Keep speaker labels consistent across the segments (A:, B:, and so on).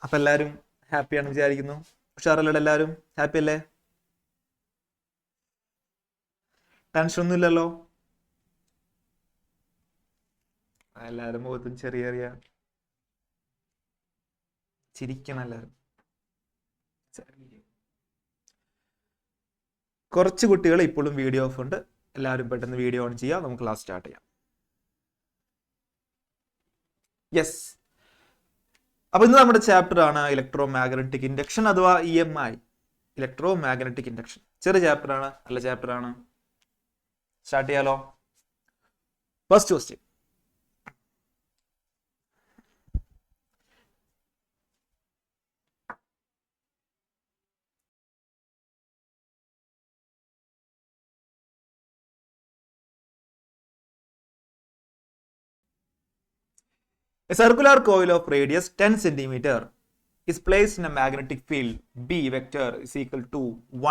A: അപ്പൊ എല്ലാവരും ഹാപ്പിയാണെന്ന് വിചാരിക്കുന്നു. ഉഷാറല്ലേ? എല്ലാവരും ഹാപ്പി അല്ലേ? ടെൻഷൻ ഒന്നും ഇല്ലല്ലോ? എല്ലാവരും മുഖത്തും ചെറിയ ചെറിയ ചിരിക്കണം എല്ലാവരും. കുറച്ച് കുട്ടികൾ ഇപ്പോഴും വീഡിയോ ഓഫ് ഉണ്ട്. എല്ലാവരും പെട്ടെന്ന് വീഡിയോ ഓൺ ചെയ്യാം. നമുക്ക് ക്ലാസ് സ്റ്റാർട്ട് ചെയ്യാം. യെസ്. അപ്പൊ ഇന്ന് നമ്മുടെ ചാപ്റ്റർ ആണ് ഇലക്ട്രോ മാഗ്നറ്റിക് ഇൻഡക്ഷൻ അഥവാ EMI, ഇലക്ട്രോ മാഗ്നറ്റിക് ഇൻഡക്ഷൻ. ചെറിയ ചാപ്റ്റർ ആണ്, നല്ല ചാപ്റ്റർ ആണ്. സ്റ്റാർട്ട് ചെയ്യാലോ? First question. A circular coil of radius 10 centimeter is placed in a magnetic field B vector is equal to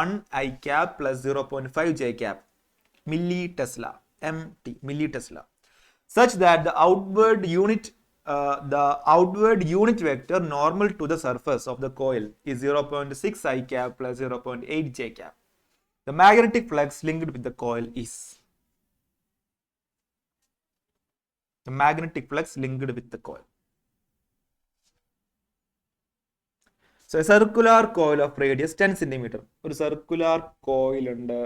A: 1 I cap plus 0.5 J cap millitesla MT millitesla such that the outward unit vector normal to the surface of the coil is 0.6 I cap plus 0.8 J cap. The magnetic flux linked with the coil is the magnetic flux linked with the coil. So a circular coil of radius 10 centimeter. ഒരു circular coil ഉണ്ട്,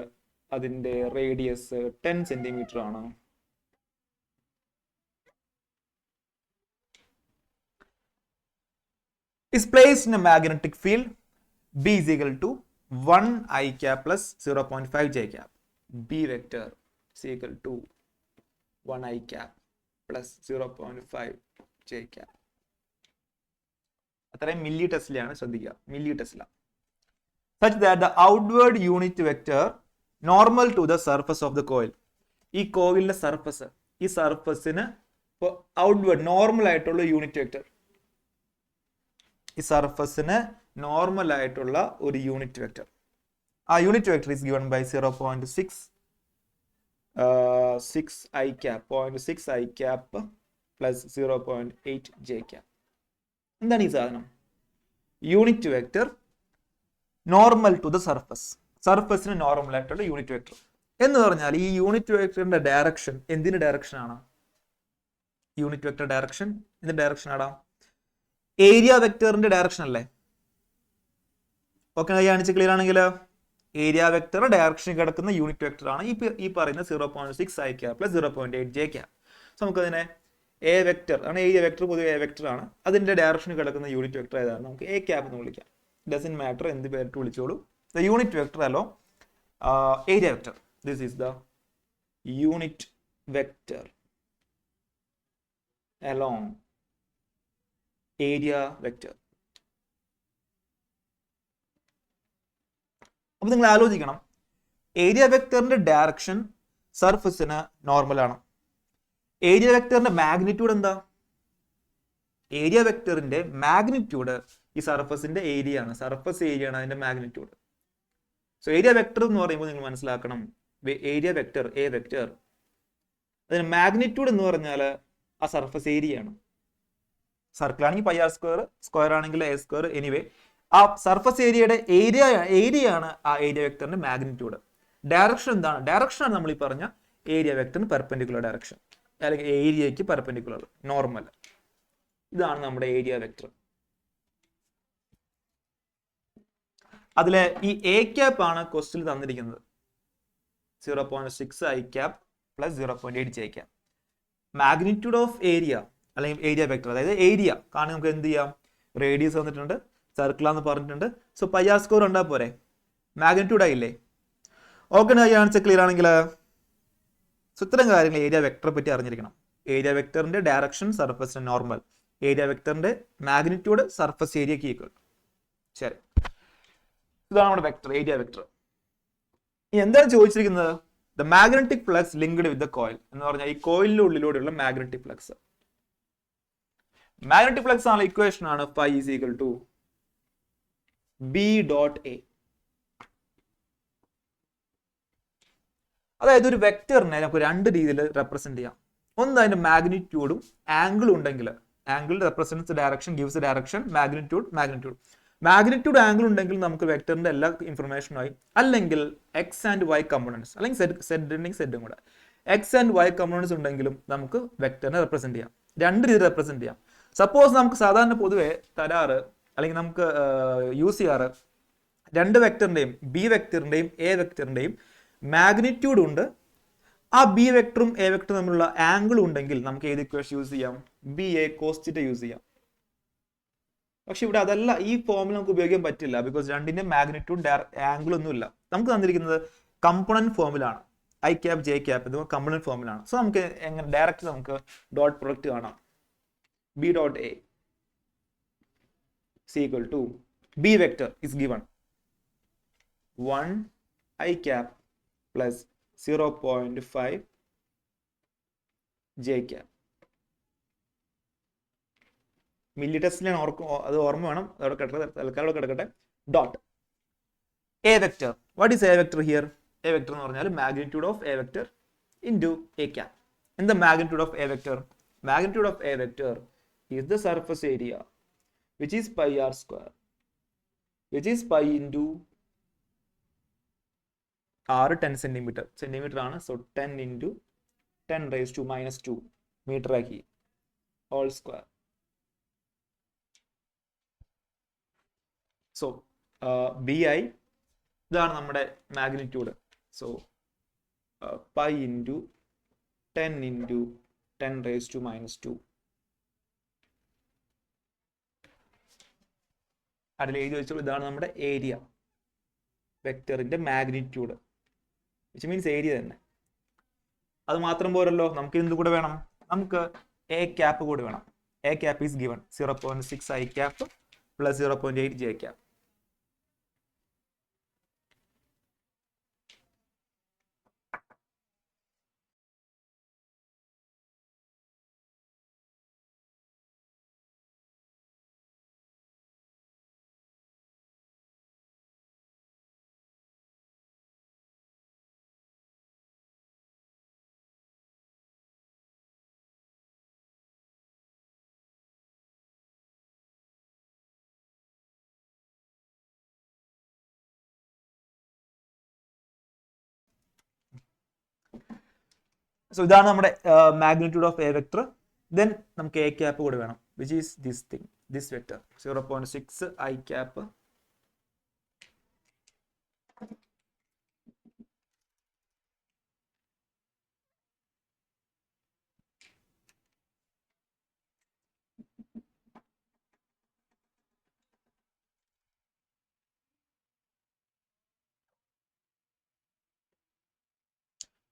A: അതിന്റെ radius 10 centimetre ആണ്. Is placed in a magnetic field B is equal to 1 I cap plus 0.5 J cap. B vector is equal to 1 I cap plus 0.5 J cap. അത്രയും milli ടെസ്ലയാണ്, ശ്രദ്ധിക്കുക, milli Tesla. Such that the outward unit vector normal to the surface of the coil. ഈ കോയിലിന്റെ surface, ഈ സർഫസിന് outward normal ആയിട്ടുള്ള unit vector, ഈ സർഫസിന് normal ആയിട്ടുള്ള ഒരു unit vector, ആ unit vector is given by 0.6 I cap, 0.6 I cap plus 0.8 J cap. എന്താണ് ഈ സാധനം? Unit vector normal to the surface, സർഫസിന് നോർമൽ ആയിട്ടുള്ള യൂണിറ്റ് വെക്ടർ എന്ന് പറഞ്ഞാൽ ഈ യൂണിറ്റ് വെക്ടറിന്റെ ഡയറക്ഷൻ എന്തിന്റെ ഡയറക്ഷൻ ആണ്? യൂണിറ്റ് വെക്ടർ ഡയറക്ഷൻ എന്തിന്റെ ഡയറക്ഷൻ ആടാ? ഏരിയ വെക്ടറിന്റെ ഡയറക്ഷൻ അല്ലേ? ഓക്കെ, കാണിച്ച് ക്ലിയർ ആണെങ്കിൽ ഏരിയ വെക്ടർ ഡയറക്ഷൻ കിടക്കുന്ന യൂണിറ്റ് വെക്ടർ ആണ് ഈ പറയുന്ന 0.6 I cap plus 0.8 J cap. So നമുക്കതിനെ എ വെക്ടർ ആണ്, ഏരിയ വെക്ടർ പൊതുവെ എ വെക്ടർ ആണ്, അതിന്റെ ഡയറക്ഷൻ കിടക്കുന്ന യൂണിറ്റ് വെക്ടർ ഏതാണ്? നമുക്ക് എ ക്യാപ് എന്ന് വിളിക്കാം. ഡസൻ മാറ്റർ എന്ത് പേരിട്ട് വിളിച്ചോളൂ. ദ യൂണിറ്റ് വെക്ടർ അല്ലോ area vector. This is the unit vector along area vector. അപ്പൊ നിങ്ങൾ ആലോചിക്കണം, ഏരിയ വെക്ടറിന്റെ ഡയറക്ഷൻ സർഫസിന് നോർമൽ ആണ്. ഏരിയ വെക്ടറിന്റെ മാഗ്നിറ്റ്യൂഡ് എന്താ? ഏരിയ വെക്ടറിന്റെ മാഗ്നിറ്റ്യൂഡ് ഈ സർഫസിന്റെ ഏരിയ ആണ്, സർഫസ് ഏരിയ ആണ് അതിന്റെ മാഗ്നിറ്റ്യൂഡ്. സോ ഏരിയ വെക്ടർ എന്ന് പറയുമ്പോൾ നിങ്ങൾ മനസ്സിലാക്കണം, ഏരിയ വെക്ടർ എ വെക്ടർ, അതിന് മാഗ്നിറ്റ്യൂഡ് എന്ന് പറഞ്ഞാൽ ആ സർഫസ് ഏരിയ ആണ്. സർക്കിൾ ആണെങ്കിൽ പൈ ആർ സ്ക്വയർ, സ്ക്വയർ ആണെങ്കിൽ എ സ്ക്വയർ, എനിവേ ആ സർഫസ് ഏരിയയുടെ ഏരിയ ആണ് ആ ഏരിയ വെക്ടറിന്റെ മാഗ്നിറ്റ്യൂഡ്. ഡയറക്ഷൻ എന്താണ്? ഡയറക്ഷൻ ആണ് നമ്മൾ ഈ പറഞ്ഞ ഏരിയ വെക്ടറിന് പെർപെൻഡിക്കുലർ ഡയറക്ഷൻ, അല്ലെങ്കിൽ ഏരിയക്ക് പെർപെൻഡിക്കുലർ നോർമൽ. ഇതാണ് നമ്മുടെ ഏരിയ വെക്ടർ. അതിലെ ഈ എ ക്യാപ്പ് ആണ് ക്വസ്റ്റ്യൻ തന്നിരിക്കുന്നത്, 0.6 I cap plus 0.8 J cap. Magnitude of area അല്ലെങ്കിൽ ഏരിയ വെക്ടർ, അതായത് ഏരിയ കാരണം നമുക്ക് എന്ത് ചെയ്യാം? റേഡിയസ് തന്നിട്ടുണ്ട്, സർക്കിളാന്ന് പറഞ്ഞിട്ടുണ്ട്. സോ പൈ ആർ സ്ക്വയർ ഉണ്ടാ പോരെ, മാഗ്നിറ്റ്യൂഡ് ആയില്ലേ? ഓക്കെ, ആൻസർ ക്ലിയർ ആണെങ്കിൽ ഇത്തരം കാര്യങ്ങൾ ഏരിയ വെക്ടറെ പറ്റി അറിഞ്ഞിരിക്കണം. ഏരിയ വെക്ടറിന്റെ ഡയറക്ഷൻ സർഫസിന് നോർമൽ, ഏരിയ വെക്ടറിന്റെ മാഗ്നിറ്റ്യൂഡ് സർഫസ് ഏരിയക്ക് ഈക്വൽ. ശരി, ഇതാണ് നമ്മുടെ വെക്ടർ, ഏരിയ വെക്ടർ. ഇനി എന്താണ് ചോദിച്ചിരിക്കുന്നത്? The magnetic flux linked with the coil എന്ന് പറഞ്ഞാൽ ഈ കോയിലിന്റെ ഉള്ളിലൂടെയുള്ള മാഗ്നറ്റിക് ഫ്ലക്സ്. മാഗ്നറ്റിക് ഫ്ലക്സ് ആണ് ഇക്വേഷൻ ആണ് phi is equal to B dot A. അതായത് ഒരു വെക്ടറിനെ നമുക്ക് രണ്ട് രീതിയിൽ റെപ്രസെന്റ് ചെയ്യാം. ഒന്ന് അതിന്റെ മാഗ്നിറ്റ്യൂഡും ആംഗിളും ഉണ്ടെങ്കിൽ angle represents direction, gives direction, magnitude angle ഉണ്ടെങ്കിൽ നമുക്ക് വെക്ടറിന്റെ എല്ലാ ഇൻഫർമേഷനും ആയി. അല്ലെങ്കിൽ എക്സ് ആൻഡ് വൈ കമ്പോണൻസ്, അല്ലെങ്കിൽ സെഡും കൂടെ എക്സ് ആൻഡ് വൈ കമ്പോണൻസ് ഉണ്ടെങ്കിലും നമുക്ക് വെക്ടറിനെ റെപ്രസെന്റ് ചെയ്യാം. രണ്ട് രീതിയിൽ റെപ്രസെന്റ് ചെയ്യാം. സപ്പോസ് നമുക്ക് സാധാരണ പൊതുവെ തരാറ് അല്ലെങ്കിൽ നമുക്ക് യൂസ് ചെയ്യാറ് രണ്ട് വെക്ടറിന്റെയും ബി വെക്ടറിന്റെയും എ വെക്ടറിന്റെയും മാഗ്നിറ്റ്യൂഡ് ഉണ്ട്, ആ ബി വെക്ടറും എ വെക്ടറും തമ്മിലുള്ള ആംഗിൾ ഉണ്ടെങ്കിൽ നമുക്ക് ഏത് ഇക്വേഷൻ യൂസ് ചെയ്യാം? B A cos theta use ചെയ്യാം. പക്ഷെ ഇവിടെ അതല്ല, ഈ ഫോമിൽ നമുക്ക് ഉപയോഗിക്കാൻ പറ്റില്ല. ബിക്കോസ് രണ്ടിന്റെ മാഗ്നിറ്റ്യൂഡ് ആംഗിൾ ഒന്നുമില്ല. നമുക്ക് തന്നിരിക്കുന്നത് കമ്പോണന്റ് ഫോമിലാണ്. ഐ ക്യാപ് ജെ ക്യാപ് ഇത് കമ്പോണന്റ് ഫോമിലാണ്. സോ നമുക്ക് എങ്ങനെ ഡയറക്റ്റ് നമുക്ക് ഡോട്ട് പ്രൊഡക്റ്റ് കാണാം. B dot A is equal to b vector is given 1 I cap plus 0.5 j cap. മില്ലി ടെസ്റ്റിലാണ് അത് ഓർമ്മ വേണം. അവിടെ കിടക്കട്ടെ. Dot A vector. What is A vector here? A vector എന്ന് പറഞ്ഞാൽ magnitude of A vector into A cap. എന്താ magnitude of A vector? Magnitude of A vector is the surface area which is pi r square, which is pi into r 10 centimeter ആണ്. so 10 into 10 raised to minus 2 meter ആക്കി all square. so bi ഇതാണ് നമ്മുടെ magnitude. so pi into 10 into 10 raised to minus 2. അതിൽ എഴുതി വെച്ചോളൂ, ഇതാണ് നമ്മുടെ area, വെക്ടറിന്റെ മാഗ്നിറ്റ്യൂഡ്, വിച്ച് മീൻസ് ഏരിയ തന്നെ. അത് മാത്രം പോരല്ലോ, നമുക്ക് എന്ത് കൂടെ വേണം? നമുക്ക് എ ക്യാപ്പ് കൂടെ വേണം. A cap is given 0.6 I cap plus 0.8 J cap. So ഇതാണ് നമ്മുടെ magnitude of A vector. Then നമുക്ക് എ ക്യാപ്പ് കൂടെ വേണം, which is this thing, this vector 0.6 I cap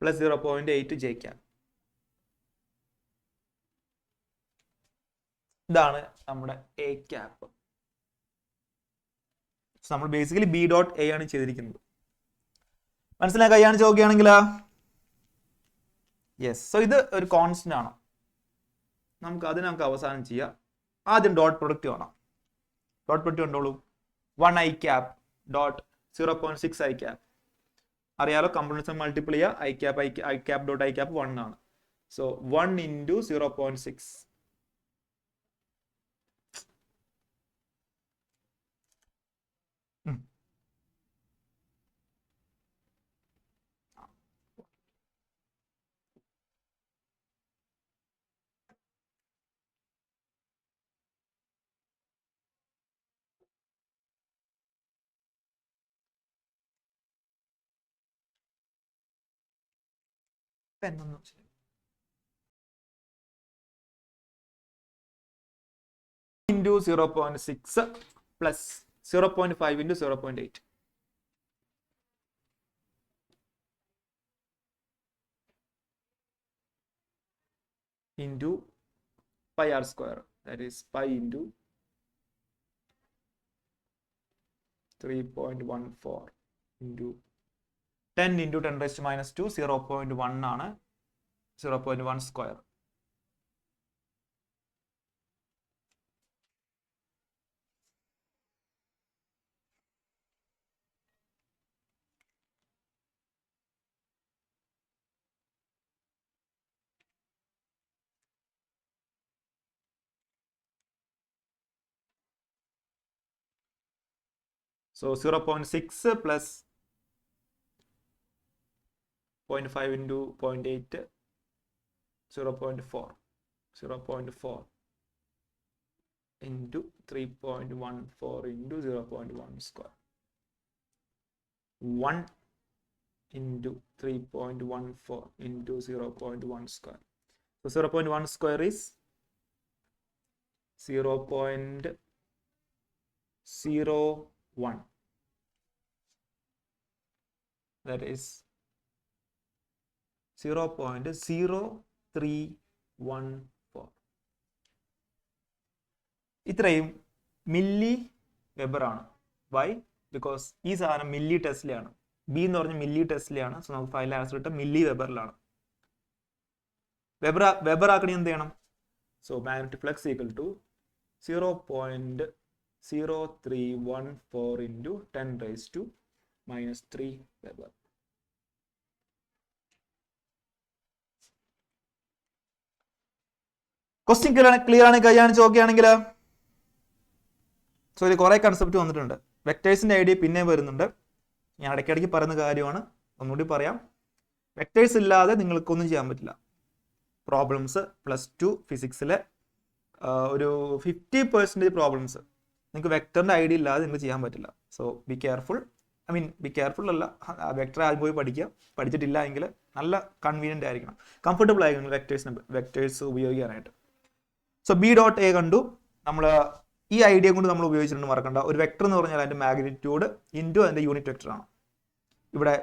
A: plus 0.8 J cap. ഇതാണ് നമ്മുടെ എ ക്യാപ്പ്. നമ്മൾ ബേസിക്കലി ബി ഡോട്ട് എ ആണ് ചെയ്തിരിക്കുന്നത്. മനസ്സിലായി കൈയാണ് ചോദിക്കുകയാണെങ്കിൽ? യെസ്. സോ ഇത് ഒരു കോൺസ്റ്റന്റ് ആണ്. നമുക്ക് അവസാനം ചെയ്യാം. ആദ്യം ഡോട്ട് പ്രൊഡക്റ്റ് വേണം. ഡോട്ട് പ്രൊഡക്റ്റ് കണ്ടോളൂ. 1 I cap dot 0.6 I cap. അറിയാലോ, കമ്പോണൻസ് മൾട്ടിപ്പിൾ ചെയ്യുക. I cap dot I cap 1 ആണ്. So 1 into 0.6. into 0.6 plus 0.5 into 0.8. into pi r square, that is pi into 3.14 into 10 into 10 raised to minus 2, 0.1 ആണ്, 0.1 square. So 0.6 plus 0.5 into 0.8, 0.4, 0.4 into 3.14 into 0.1 square. 1 into 3.14 into 0.1 square. So 0.1 square is 0.01. That is 0.0314. ഇത്രയും milli weber ആണ്. Why? Because ഈ സാധനം milli ടെസ്റ്റിലാണ്. B എന്ന് പറഞ്ഞ milli ടെസ്റ്റിലാണ്. So നമുക്ക് ഫൈനൽ ആൻസർ കിട്ടും മില്ലി വെബറിലാണ്. വെബർ ആക്കണി എന്ത് ചെയ്യണം? So magnetic flux equal to 0.0314 into 10 raised to -3 weber. Question clear ആണ്, കഴിയാണെന്ന് ചോദിക്കുകയാണെങ്കിൽ. സോ ഇത് കുറെ കൺസെപ്റ്റ് വന്നിട്ടുണ്ട്. വെക്ടേഴ്സിന്റെ ഐഡിയ പിന്നെ വരുന്നുണ്ട്. ഞാൻ ഇടയ്ക്കിടയ്ക്ക് പറയുന്ന കാര്യമാണ്, ഒന്നുകൂടി പറയാം. വെക്ടേഴ്സ് ഇല്ലാതെ നിങ്ങൾക്കൊന്നും ചെയ്യാൻ പറ്റില്ല. പ്രോബ്ലംസ് +2 ഫിസിക്സിലെ ഒരു 50% പ്രോബ്ലംസ് നിങ്ങൾക്ക് വെക്ടറിന്റെ ഐഡിയ ഇല്ലാതെ നിങ്ങൾക്ക് ചെയ്യാൻ പറ്റില്ല. So be careful. Be careful അല്ല, വെക്ടർ ആദ്യം പോയി പഠിക്കുക. പഠിച്ചിട്ടില്ല എങ്കിൽ നല്ല കൺവീനിയന്റ് ആയിരിക്കണം, കംഫർട്ടബിൾ ആയിരിക്കണം വെക്ടേഴ്സ് ഉപയോഗിക്കാനായിട്ട്. സോ ബി ഡോട്ട് എ കണ്ടു. നമ്മൾ ഈ ഐഡിയ കൊണ്ട് നമ്മൾ ഉപയോഗിച്ചിട്ടുണ്ട്, മറക്കണ്ട. ഒരു വെക്ടർ എന്ന് പറഞ്ഞാൽ അതിന്റെ മാഗ്നിറ്റ്യൂഡ് ഇൻറ്റു അതിന്റെ യൂണിറ്റ് വെക്ടർ ആണ്. ഇവിടെ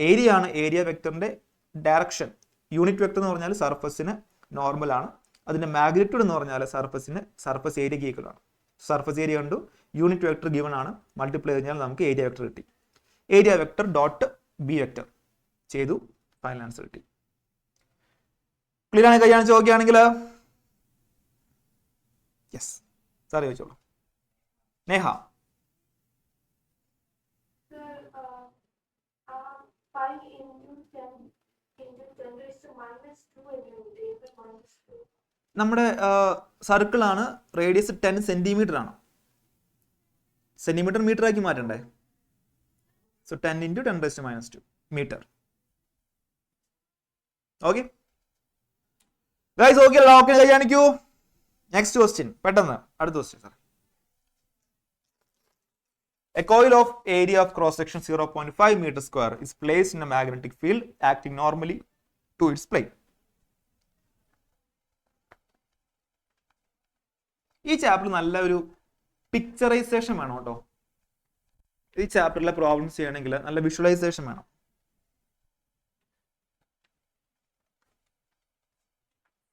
A: ഏരിയ ആണ് ഏരിയ വെക്ടറിന്റെ ഡയറക്ഷൻ. യൂണിറ്റ് വെക്ടർ എന്ന് പറഞ്ഞാൽ സർഫസിന് നോർമൽ ആണ്. അതിന്റെ മാഗ്നിറ്റ്യൂഡ് എന്ന് പറഞ്ഞാൽ സർഫസ് ഏരിയക്ക് ഈക്വൽ ആണ്. സർഫസ് ഏരിയ കണ്ടു, യൂണിറ്റ് വെക്ടർ ഗിവൺ ആണ്, മൾട്ടിപ്ലൈ കഴിഞ്ഞാൽ നമുക്ക് ഏരിയ വെക്ടർ കിട്ടി. Area vector dot B vector ചെയ്തു, ഫൈനൽ ആൻസർ കിട്ടി. ക്ലിയർ ആണ്, കഴിയാണെന്ന് ചോദിക്കുകയാണെങ്കിൽ. യെസ് സാർ ചോദിച്ചോളൂ. നേഹ. നമ്മുടെ സർക്കിൾ ആണ്, റേഡിയസ് 10 സെന്റിമീറ്റർ ആണ്. സെന്റിമീറ്റർ മീറ്റർ ആക്കി മാറ്റണ്ടേ? സോ 10 into 10⁻²മീറ്റർ. ഓക്കെ ഗൈസ്, ഓക്കെ ഓക്കെ കഴിയാണിക്കൂ. നെക്സ്റ്റ് ക്വസ്റ്റ്യൻ പെട്ടെന്ന്, അടുത്ത question sir. A coil of area of cross section 0.5 meter square is placed in a magnetic field acting normally to its plane. ഈ chapter നല്ല ഒരു picturisation വേണം കേട്ടോ. ഈ ചാപ്റ്ററിലെ പ്രോബ്ലംസ് ചെയ്യണമെങ്കിൽ നല്ല വിഷ്വലൈസേഷൻ വേണം.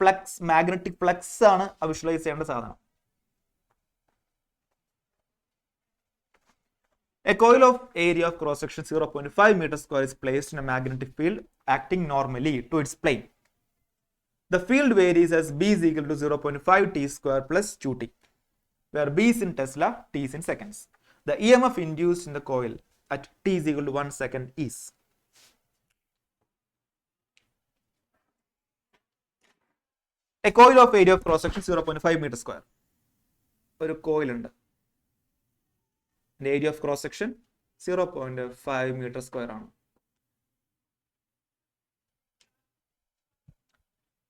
A: ഫ്ലക്സ്, മാഗ്നറ്റിക് ഫ്ലക്സ് ആണ് വിഷ്വലൈസ് ചെയ്യേണ്ട സാധനം. A coil of area of cross section 0.5 meter square is placed in a magnetic field acting normally to its plane. The field varies as B is equal to 0.5 t square plus 2t, where B is in Tesla, t is in seconds. The EMF induced in the coil at t is equal to 1 second is. A coil of area of cross section 0.5 meter square. ഒരു coil ഉണ്ട്. Area of cross section 0.5 meter square ആണ്.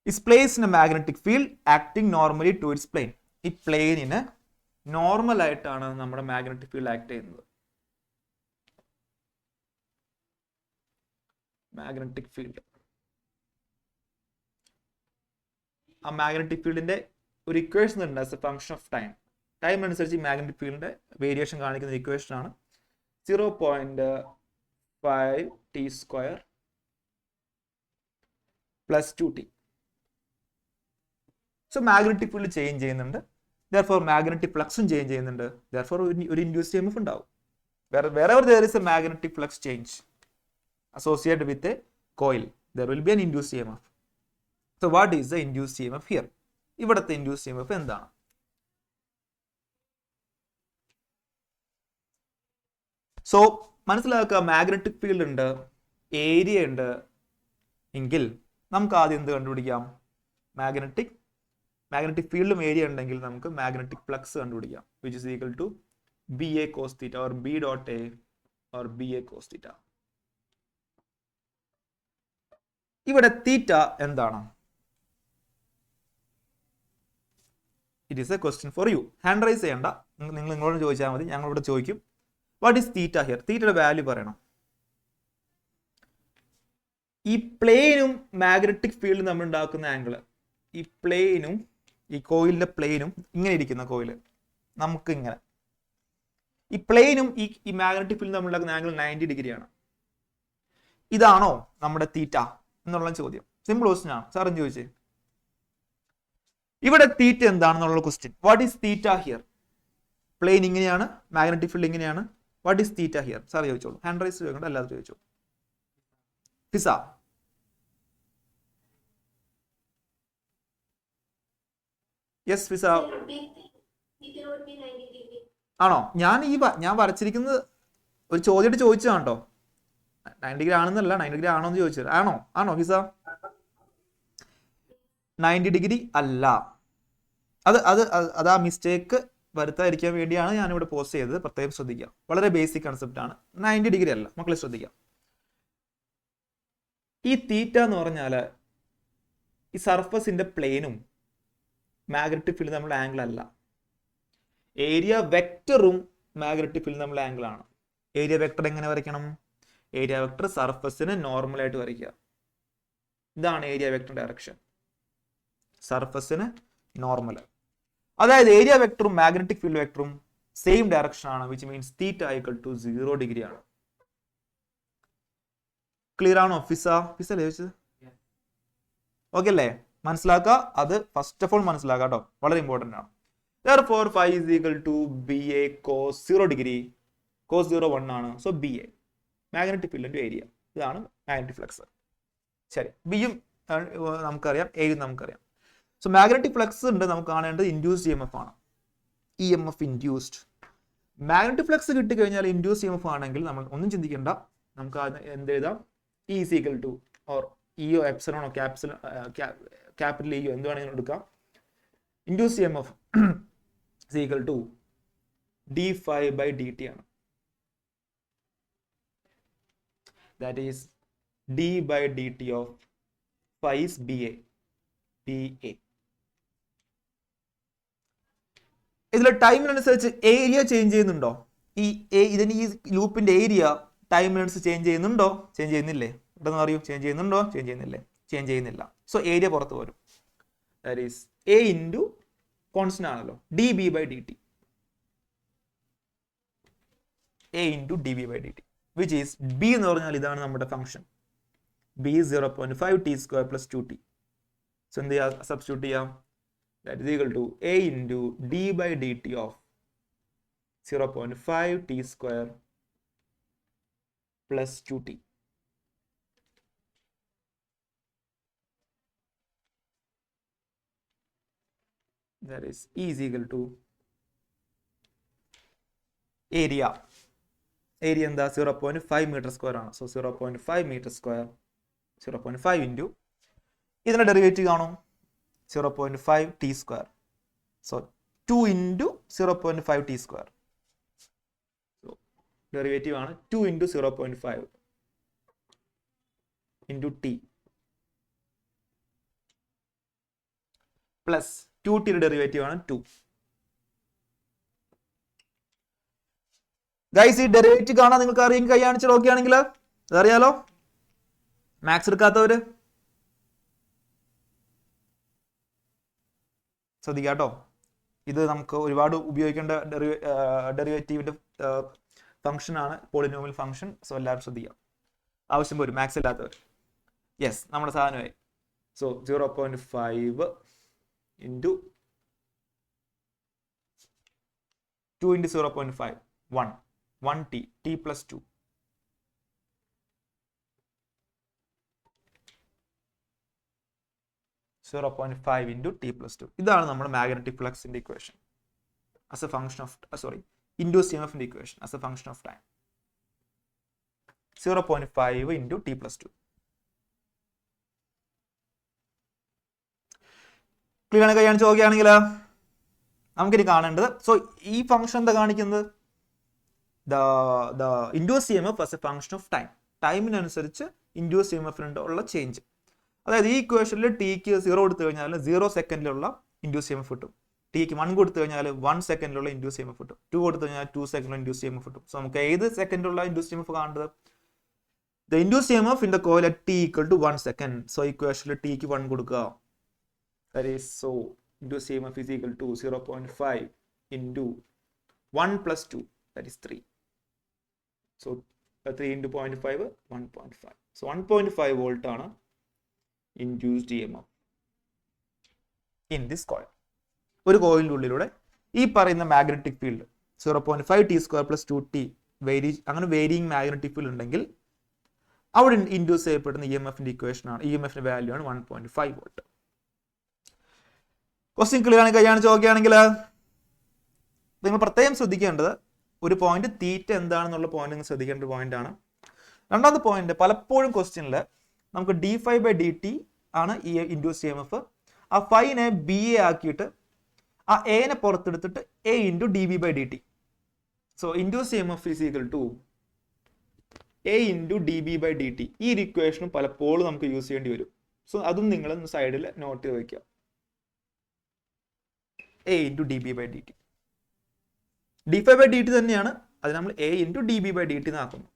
A: Is placed in a magnetic field acting normally to its plane. ഈ പ്ലെയിനിന് normal ആയിട്ടാണ് നമ്മുടെ magnetic field act ചെയ്യുന്നത്. Magnetic field, ആ magnetic ഫീൽഡിന്റെ ഒരു ഇക്വേഷൻ ഉണ്ട് as A function of time. Time അനുസരിച്ച് മാഗ്നറ്റിക് ഫീൽഡിന്റെ വേരിയേഷൻ കാണിക്കുന്ന ഇക്വേഷൻ ആണ് 0.5 t square plus 2t. So magnetic field change ചെയ്യുന്നുണ്ട്, therefore മാഗ്നറ്റിക് ഫ്ലക്സും ചേഞ്ച് ചെയ്യുന്നുണ്ട്, therefore ഒരു ഇൻഡ്യൂസ്ഡ് EMF ഉണ്ടാവും. wherever there is a magnetic flux change associated with a coil, there will be an induced EMF. So what is the induced EMF here? ഇവിടുത്തെ induced EMF എന്താണ്? So മനസ്സിലാക്കുക, magnetic field ഉണ്ട്, area ഉണ്ട് എങ്കിൽ നമുക്ക് ആദ്യം എന്ത് കണ്ടുപിടിക്കാം? മാഗ്നറ്റിക് ഫീൽഡും ഏരിയ ഉണ്ടെങ്കിൽ നമുക്ക് മാഗ്നറ്റിക് ഫ്ലക്സ് കണ്ടുപിടിക്കാം, which is equal to B A cos theta or B dot A or B A cos theta. ഇവിടെ തീറ്റ എന്താണ്? It is a question for you. Hand raise ചെയ്യണ്ട, നിങ്ങൾ നിങ്ങളോട് ചോദിച്ചാൽ മതി, ഞങ്ങളിവിടെ ചോദിക്കും. What is theta here? തീറ്റയുടെ വാല്യൂ പറയണം. ഈ പ്ലെയിനും മാഗ്നറ്റിക് ഫീൽഡും നമ്മൾ ഉണ്ടാക്കുന്ന ആംഗിൾ, ഈ പ്ലെയിനും ഈ കോയിലിന്റെ പ്ലെയിനും, ഇങ്ങനെ ഇരിക്കുന്ന കോയില് നമുക്ക് ഇങ്ങനെ, ഈ പ്ലെയിനും ഈ മാഗ്നറ്റിക് ഫീൽഡും നമ്മൾ ഉണ്ടാക്കുന്ന ആംഗിൾ 90 ഡിഗ്രിയാണ്. ഇതാണോ നമ്മുടെ തീറ്റ എന്നുള്ള ചോദ്യം. സിമ്പിൾ ക്വസ്റ്റ്യൻ ആണ്. സാറും ചോദിച്ചേ, ഇവിടെ തീറ്റ എന്താണെന്നുള്ള question. What is theta here? Plane ഇങ്ങനെയാണ്, മാഗ്നറ്റിക് ഫീൽഡ് ഇങ്ങനെയാണ്. What is theta here? Sir ചോദിച്ചോളൂ. ഹാൻഡ് റൈസ് ചോദിക്കണ്ട, അല്ലാതെ ചോദിച്ചോളൂ. ഫിസ, യെസ് ഫിസ. ആണോ? ഞാൻ വരച്ചിരിക്കുന്നത് ഒരു ചോദ്യമായിട്ട് ചോദിച്ചതാണ് കേട്ടോ. 90 ഡിഗ്രി ആണെന്നല്ല, 90 ഡിഗ്രി ആണോ എന്ന് ചോദിച്ചത്. ആണോ ഫിസ? 90 ഡിഗ്രി അല്ല. അത് ആ മിസ്റ്റേക്ക് വരുത്താതിരിക്കാൻ വേണ്ടിയാണ് ഞാനിവിടെ പോസ്റ്റ് ചെയ്തത്. പ്രത്യേകം ശ്രദ്ധിക്കുക. വളരെ ബേസിക് കൺസെപ്റ്റ് ആണ്. 90 ഡിഗ്രി അല്ല, മക്കളെ ശ്രദ്ധിക്കാം. ഈ തീറ്റ എന്ന് പറഞ്ഞാൽ ഈ സർഫസിന്റെ പ്ലെയിനും മാഗ്നറ്റിക് ഫീൽഡ് നമ്മുടെ ആംഗിൾ അല്ല. ഏരിയ വെക്ടറും മാഗ്നറ്റിക് ഫീൽഡ് നമ്മുടെ ആംഗിൾ ആണ്. ഏരിയ വെക്ടർ എങ്ങനെ വരയ്ക്കണം? ഏരിയ വെക്ടർ സർഫസിന് നോർമലായിട്ട് വരയ്ക്കുക. ഇതാണ് ഏരിയ വെക്ടർ ഡയറക്ഷൻ. സർഫസിന് നോർമൽ. അതായത് ഏരിയ വെക്ടറും മാഗ്നറ്റിക് ഫീൽഡ് വെക്ടറും സെയിം ഡയറക്ഷൻ ആണ്, which means theta equal to 0 degree ആണ്. ക്ലിയർ ആണോ ഫിസ? ഫിസ അല്ലേ ചോദിച്ചത്? ഓക്കെ അല്ലേ? മനസ്സിലാക്കുക. അത് ഫസ്റ്റ് ഓഫ് ഓൾ മനസ്സിലാക്കുക കേട്ടോ, വളരെ ഇമ്പോർട്ടന്റ് ആണ്. Therefore, phi is equal to BA cos 0 degree. Cos 0 1 ആണ്. സോ BA മാഗ്നറ്റിക് ഫീൽഡിന്റെ ഏരിയ. ഇതാണ് മാഗ്നറ്റിക് ഫ്ലക്സ്. ശരി, ബിയും നമുക്കറിയാം, എയും നമുക്കറിയാം. സോ മാഗ്നറ്റിക് ഫ്ലക്സ് ഉണ്ട്. നമുക്ക് കാണേണ്ടത് ഇൻഡ്യൂസ്ഡ് EMF ആണ്. EMF induced. മാഗ്നറ്റിക് ഫ്ലക്സ് കിട്ടിക്കഴിഞ്ഞാൽ ഇൻഡ്യൂസ്ഡ് EMF ആണെങ്കിൽ നമ്മൾ ഒന്നും ചിന്തിക്കേണ്ട. നമുക്ക് എന്ത് എഴുതാം? E is equal to or ഇയോ എപ്സിലോണോ ക്യാപിറ്റൽ ഇയോ എന്ത് വേണമെങ്കിലും എടുക്കാം. Induced EMF is equal to d phi by dt ആണ്. That is d by dt of phi is BA. ഇതിലെ ടൈമിനനുസരിച്ച് ഏരിയ ചേഞ്ച് ചെയ്യുന്നുണ്ടോ? ഇതിന് ഈ ലൂപ്പിന്റെ ഏരിയ ടൈമിനനുസരിച്ച് ചേഞ്ച് ചെയ്യുന്നുണ്ടോ? ചേഞ്ച് ചെയ്യുന്നില്ലേ? ഇവിടെ അറിയൂ, ചേഞ്ച് ചെയ്യുന്നുണ്ടോ? ചേഞ്ച് ചെയ്യുന്നില്ലേ? ചേഞ്ച് ചെയ്യുന്നില്ല. സോ ഏരിയ പുറത്ത് വരും. That is A into constant ആണല്ലോ, dB by dt. A into dB by dt, which is B എന്ന് പറഞ്ഞാൽ ഇതാണ് നമ്മുടെ function. B is 0.5 t square plus 2t. So എന്ത് ചെയ്യാം? സബ്സ്റ്റിറ്റ്യൂട്ട് ചെയ്യാം. That is equal to A into d by dt of 0.5 t square plus 2t. That is E is equal to area. Area എന്താ? 0.5 meter square ആണ്. So 0.5 meter square 0.5 into ഇതിന്റെ derivative കാണും 0.5 t square. So 2 into 0.5 t square. So derivative ആണ് 2 into 0.5 into t plus 2t derivative ആണ് 2. Guys, ഈ derivative കാണാൻ നിങ്ങൾക്ക് അറിയാൻ കൈ കാണിച്ച് നോക്കുകയാണെങ്കിൽ അതറിയാലോ. മാത്സ് എടുക്കാത്തവര് ശ്രദ്ധിക്കാട്ടോ. ഇത് നമുക്ക് ഒരുപാട് ഉപയോഗിക്കേണ്ട ഡെറിവേറ്റീവിന്റെ ഫംഗ്ഷൻ ആണ്, പോളിനോമിയൽ ഫംഗ്ഷൻ. സോ എല്ലാവരും ശ്രദ്ധിക്കാം, ആവശ്യം വരും മാത്സ് ഇല്ലാത്തവർ. യെസ്, നമ്മുടെ സാധനമായി. So 0.5 into 2 into 0.5 1 t plus 2. Zero 0.5 into t plus 2. ഇതാണ് നമ്മുടെ മാഗ്നറ്റിക് ഫ്ലക്സിന്റെ equation as a function of induced EMF ന്റെ equation as a function of time. 0.5 into t plus 2. Clear ആണ്? കൈ കാണിച്ച് നോക്കുകയാണെങ്കിൽ നമുക്കിനി കാണേണ്ടത്, സോ ഈ ഫംഗ്ഷൻ എന്താ കാണിക്കുന്നത്? the induced EMF as a function of time. ടൈമിനനുസരിച്ച് ഇൻഡ്യൂസ് EMF ചേഞ്ച്. അതായത് ഈ ഇക്വേഷനിൽ ടിക്ക് 0 കൊടുത്തു കഴിഞ്ഞാൽ 0 സെക്കൻഡിലുള്ള ഇൻഡ്യൂസ് EMF കിട്ടും. ടിക്ക് 1 കൊടുത്തു കഴിഞ്ഞാൽ 1 സെക്കൻഡിലുള്ള ഇൻഡ്യൂസ് EMF കിട്ടും. 2 കൊടുത്തു കഴിഞ്ഞാൽ 2 സെക്കൻഡിലുള്ള ഇൻഡ്യൂസ് EMF കിട്ടും. സോ നമുക്ക് ഏത് സെക്കൻഡിലുള്ള ഇൻഡ്യൂസ് EMF കാണേണ്ടത്? The induced EMF in the coil at t equal to 1 second. So ഇക്വേഷനിൽ ടിക്ക് 1 കൊടുക്കുക. That is, so induced EMF is equal to 0.5 into 1 plus 2, that is 3. So 3 into 0.5, 1.5. So 1.5 volt ആണ് induced EMF in this coil. ഒരു കോയിലിന്റെ ഉള്ളിലൂടെ ഈ പറയുന്ന magnetic field 0.5 t square plus 2t അങ്ങനെ varying magnetic field ഉണ്ടെങ്കിൽ അവിടെ ഇൻഡ്യൂസ് ചെയ്യപ്പെടുന്ന EMFന്റെ ഇക്വേഷൻ ആണ്, EMFന്റെ വാല്യൂ ആണ് 1.5 വോൾട്ട്. ക്വസ്റ്റ്യൻ ക്ലിയർ ആണ്? കൈയാണിച്ച് ഓക്കെ ആണെങ്കിൽ നിങ്ങൾ പ്രത്യേകം ശ്രദ്ധിക്കേണ്ടത് ഒരു പോയിന്റ് തീറ്റ എന്താണെന്നുള്ള പോയിന്റ് നിങ്ങൾ ശ്രദ്ധിക്കേണ്ട ഒരു പോയിന്റ് ആണ്. രണ്ടാമത്തെ പോയിന്റ്, പലപ്പോഴും ക്വസ്റ്റ്യനിൽ നമുക്ക് d∅dt ആണ് ഈ ഇൻഡ്യൂസ് EMF. ആ ഫൈനെ ബി എ ആക്കിയിട്ട് ആ എനെ പുറത്തെടുത്തിട്ട് a into dB/dt. So induce EMF is equal to a into dB/dt. ഈ ഇക്വേഷനും പലപ്പോഴും നമുക്ക് യൂസ് ചെയ്യേണ്ടി വരും. സോ അതും നിങ്ങൾ സൈഡിൽ നോട്ട് ചെയ്ത് വയ്ക്കുക. a into dB/dt. d∅dt തന്നെയാണ്, അത് നമ്മൾ a ഇൻറ്റു dB/dt എന്നാക്കുന്നു.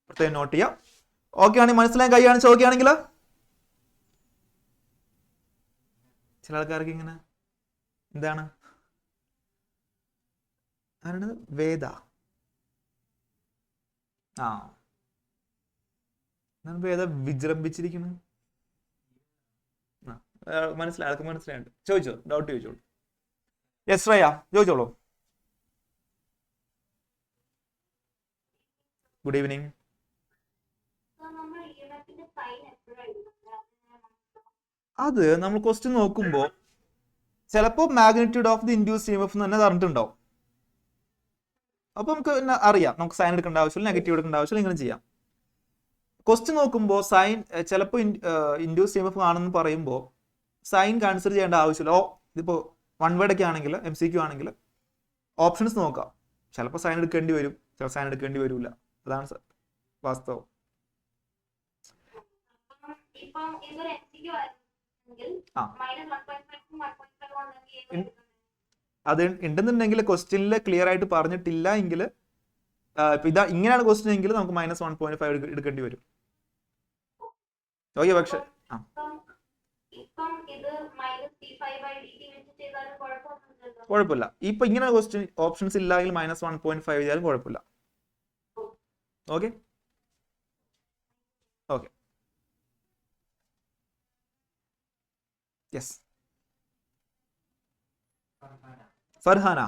A: പ്രത്യേകം നോട്ട് ചെയ്യാം. ഓക്കെ ആണെങ്കിൽ മനസ്സിലാൻ കൈയാണ് ഓക്കെ ആണെങ്കിൽ. ചില ആൾക്കാർക്ക് ഇങ്ങനെ എന്താണ് ആരാണ് വേദ? ആ വേദ വിജൃംഭിച്ചിരിക്കുന്നു. മനസ്സിലായി, ആൾക്ക് മനസ്സിലായുണ്ട്. ചോദിച്ചോ, ഡൗട്ട് ചോദിച്ചോളൂ. യെസ് ശ്രേയ ചോദിച്ചോളൂ. Good evening. അത് നമ്മൾ ക്വസ്റ്റ്യൻ നോക്കുമ്പോൾ ചിലപ്പോൾ magnitude of the induced EMF തന്നെ പറഞ്ഞിട്ടുണ്ടാവും. അപ്പൊ നമുക്ക് അറിയാം, നമുക്ക് സൈൻ എടുക്കേണ്ട ആവശ്യമില്ല, നെഗറ്റീവ് എടുക്കേണ്ട ആവശ്യമില്ല, ഇങ്ങനെ ചെയ്യാം. ക്വസ്റ്റ്യൻ നോക്കുമ്പോൾ സൈൻ ചിലപ്പോൾ ഇൻഡ്യൂസ് EMF ആണെന്ന് പറയുമ്പോൾ സൈൻ കൺസിഡർ ചെയ്യേണ്ട ആവശ്യമില്ല. ഇതിപ്പോൾ 1 വേർഡ് ഒക്കെ ആണെങ്കിൽ MCQ ആണെങ്കിൽ ഓപ്ഷൻസ് നോക്കാം. ചിലപ്പോൾ സൈൻ എടുക്കേണ്ടി വരും, ചില സൈൻ എടുക്കേണ്ടി വരില്ല. അതാണ് വാസ്തവം. അത് ഉണ്ടെന്നുണ്ടെങ്കിൽ ക്വസ്റ്റ്യനിൽ ക്ലിയർ ആയിട്ട് പറഞ്ഞിട്ടില്ല എങ്കിൽ, ഇതാ ഇങ്ങനെയാണ് ക്വസ്റ്റ്യൻ എങ്കിൽ നമുക്ക് -1.5 എടുക്കേണ്ടി വരും. ഓക്കെ, പക്ഷെ കുഴപ്പമില്ല. ഇപ്പൊ ഇങ്ങനെ ക്വസ്റ്റ്യൻ ഓപ്ഷൻസ് ഇല്ലെങ്കിൽ -1.5 ചെയ്താലും കുഴപ്പമില്ല. Okay okay yes. Farhana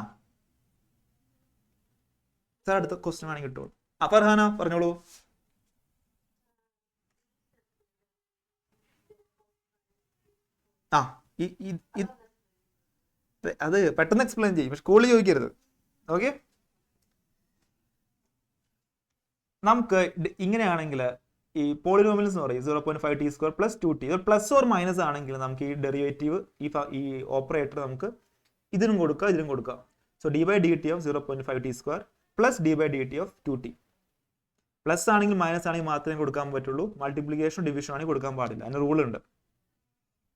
A: sir അടുത്ത ക്വസ്റ്റ്യൻ വേണമെങ്കിൽ കിട്ടുള്ളൂ. ഫർഹാന പറഞ്ഞോളൂ. അത് പെട്ടെന്ന് എക്സ്പ്ലെയിൻ ചെയ്യും, പക്ഷെ സ്കൂളിൽ ചോദിക്കരുത്. ഓക്കെ, നമുക്ക് ഇങ്ങനെയാണെങ്കിൽ ഈ പോളിനോമിയൽസ് എന്ന് പറയും 0.5 t square plus 2t. Plus or minus ആണെങ്കിൽ നമുക്ക് ഈ ഡെറിവേറ്റീവ് ഈ ഓപ്പറേറ്റർ നമുക്ക് ഇതിനും കൊടുക്കാം, ഇതിനും കൊടുക്കാം. So d/dt of 0.5 t square plus d/dt of 2t. Plus ആണെങ്കിൽ മൈനസ് ആണെങ്കിൽ മാത്രമേ കൊടുക്കാൻ പറ്റുള്ളൂ. മൾട്ടിപ്ലിക്കേഷൻ ഡിവിഷൻ ആണെങ്കിൽ കൊടുക്കാൻ പാടില്ല, അതിന് റൂൾ ഉണ്ട്.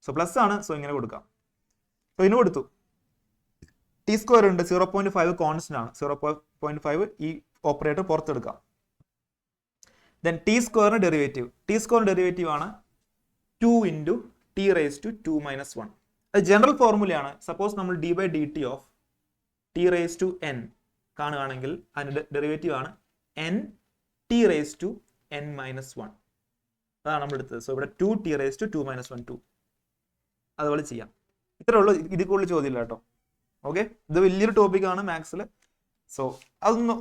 A: സോ പ്ലസ് ആണ്, സോ ഇങ്ങനെ കൊടുക്കാം. സോ ഇതിന് കൊടുത്തു. ടി സ്ക്വയർ ഉണ്ട്, 0.5 കോൺസ്റ്റന്റ് ആണ്. 0.5 ഈ ഓപ്പറേറ്റർ പുറത്തെടുക്കാം. ദെൻ ടി സ്ക്വയറിന് ഡെറിവേറ്റീവ്, ടി സ്ക്വയറിന് ഡെറിവേറ്റീവ് ആണ് 2 ഇൻറ്റു ടി റേസ് ടു 2 - 1. അത് ജനറൽ ഫോർമുലയാണ്. സപ്പോസ് നമ്മൾ d/dt of t raise to n കാണുകയാണെങ്കിൽ അതിന്റെ ഡെറിവേറ്റീവ് ആണ് n t raise to n - 1. അതാണ് നമ്മൾ എടുത്തത്. സോ ഇവിടെ 2 ടി റേസ് ടു 2 - 1 2. അതുപോലെ ചെയ്യാം. ഇത്രേ ഉള്ളൂ, ഇതിൽ കൂടുതൽ ചോദ്യമില്ല കേട്ടോ. ഓക്കെ, ഇത് വലിയൊരു ടോപ്പിക്കാണ് മാത്സിൽ. സോ അതൊന്ന്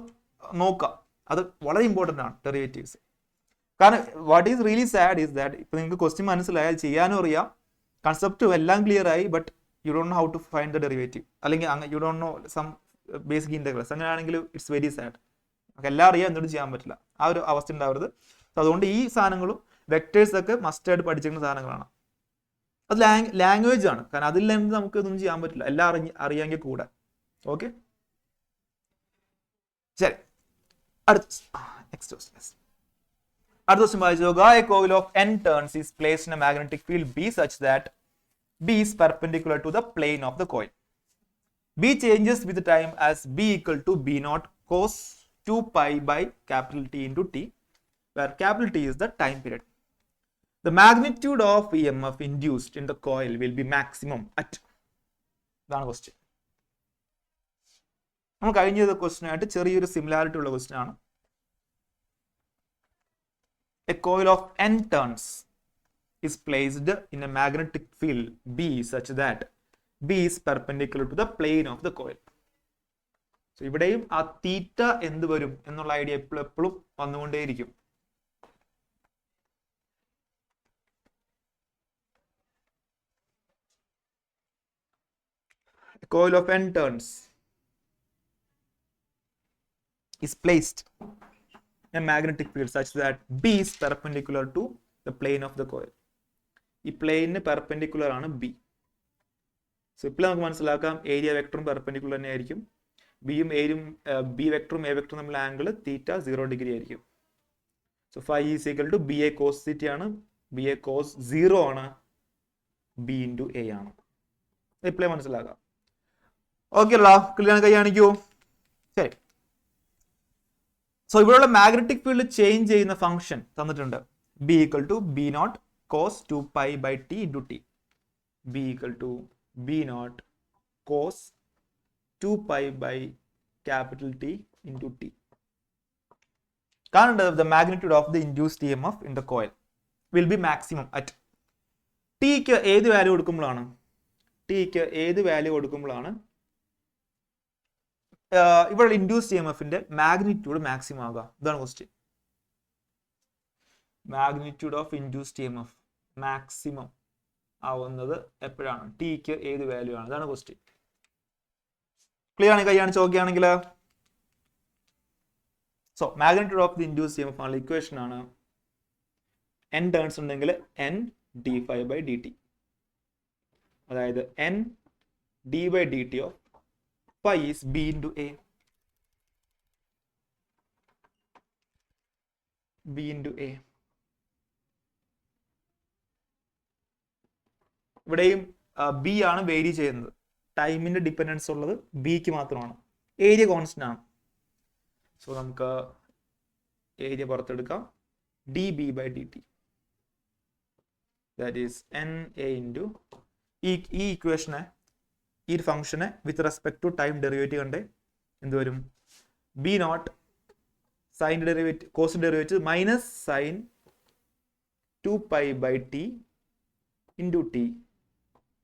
A: നോക്കാം, അത് വളരെ ഇമ്പോർട്ടൻ്റ് ആണ് ഡെറിവേറ്റീവ്സ്. കാരണം what is really sad is that ഇപ്പൊ നിങ്ങൾക്ക് ക്വസ്റ്റ്യൻ മനസ്സിലായാൽ ചെയ്യാനും അറിയാം, കൺസെപ്റ്റ് എല്ലാം ക്ലിയർ ആയി, but you don't know how to find the derivative, അല്ലെങ്കിൽ you don't know some basic integrals. അങ്ങനെയാണെങ്കിൽ ഇറ്റ്സ് വെരി സാഡ്. നമുക്ക് എല്ലാം അറിയാം, എന്തുകൊണ്ട് ചെയ്യാൻ പറ്റില്ല, ആ ഒരു അവസ്ഥ ഉണ്ടാവരുത്. സോ അതുകൊണ്ട് ഈ സാധനങ്ങളും വെക്ടേഴ്സ് ഒക്കെ മസ്റ്റ് ആയിട്ട് പഠിച്ചിരിക്കുന്ന സാധനങ്ങളാണ്. അത് ലാംഗ്വേജ് ആണ്, കാരണം അതില്ലെങ്കിൽ നമുക്ക് ഇതൊന്നും ചെയ്യാൻ പറ്റില്ല, എല്ലാം അറിയാമെങ്കിൽ കൂടെ. ഓക്കെ, ശരി, നെക്സ്റ്റ് question വായിച്ചു നോക്കുക. A coil of n turns is placed in a magnetic field B such that B is perpendicular to the plane of the coil. B changes with time as B equal to B naught cos 2 pi by capital T into T, where capital T is the time period. The magnitude of EMF induced in the coil will be maximum at. ഇതാണ് question. നമ്മൾ കഴിഞ്ഞ question ആയിട്ട് ചെറിയൊരു similarity ഉള്ള question ആണ്. A coil of n turns is placed in a magnetic field B such that B is perpendicular to the plane of the coil. So ഇവിടെയും ആ തീറ്റ എന്ത് വരും എന്നുള്ള ഐഡിയ എപ്പോഴും വന്നുകൊണ്ടേയിരിക്കും. A coil of n turns is placed a magnetic field such that B is perpendicular to the plane of the coil. ഈ പ്ലെയിന് perpendicular ആണ് B. So ഇപ്പോൾ നമുക്ക് മനസ്സിലാക്കാം ഏരിയ വെക്ടറും പെർപെൻഡിക്കുലർ തന്നെ ആയിരിക്കും. ബിയും എയും ബി വെക്ടറും എ വെക്ടറും തമ്മിൽ ആംഗിൾ തീറ്റ 0 ഡിഗ്രി ആയിരിക്കും. So phi is equal to B A cos theta ആണ്, ബി എ കോസ് 0 ആണ്, ബി ഇൻറ്റു എ ആണ്. ഇപ്പോഴേ മനസ്സിലാക്കാം. ഓക്കെ അല്ല, ക്ലിയർ കൈ കാണിക്കൂ. ശരി, സോ ഇവിടെയുള്ള മാഗ്നറ്റിക് ഫീൽഡ് ചേഞ്ച് ചെയ്യുന്ന ഫംഗ്ഷൻ തന്നിട്ടുണ്ട്. B equal to B naught cos 2 pi by t into t. B equal to B naught cos 2 pi by capital T into t. കാണേണ്ടത് the magnitude of the induced EMF in the coil will be maximum at tick ഏത് value കൊടുക്കുമ്പോഴാണ് ഇവിടെ induced ഇഎംഎഫിന്റെ magnitude maximum ആകുക. ഇതാണ് question. Magnitude of induced EMF maximum ആവുന്നത് എപ്പോഴാണ്? Tick ഏത് value ആണ്? ഇതാണ് ക്വസ്റ്റ്യൻ. ക്ലിയർ ആണ്? കൈ കാണിച്ച് നോക്കുകയാണെങ്കിൽ so magnitude of the induced EMF ആണുള്ള ഇക്വേഷൻ ആണ് n ടേൺസ് ഉണ്ടെങ്കിൽ n d5 by dt, അതായത് n d by dt of phi is b into a. b into a. ഇവിടെയും ബി ആണ് വേരി ചെയ്യുന്നത്. ടൈമിന്റെ ഡിപ്പെൻഡൻസ് ഉള്ളത് ബിക്ക് മാത്രമാണ്. ഏരിയ കോൺസ്റ്റന്റ് ആണ്. സോ നമുക്ക് ഏരിയ പുറത്തെടുക്കാം. D B by d t, that is n a into ഈ ഇക്വേഷനെ, ഈ ഫംഗ്ഷനെ with respect to time derivative കണ്ടേ എന്ത് വരും? B naught sine derivative cos derivative minus sine 2 pi by t into t,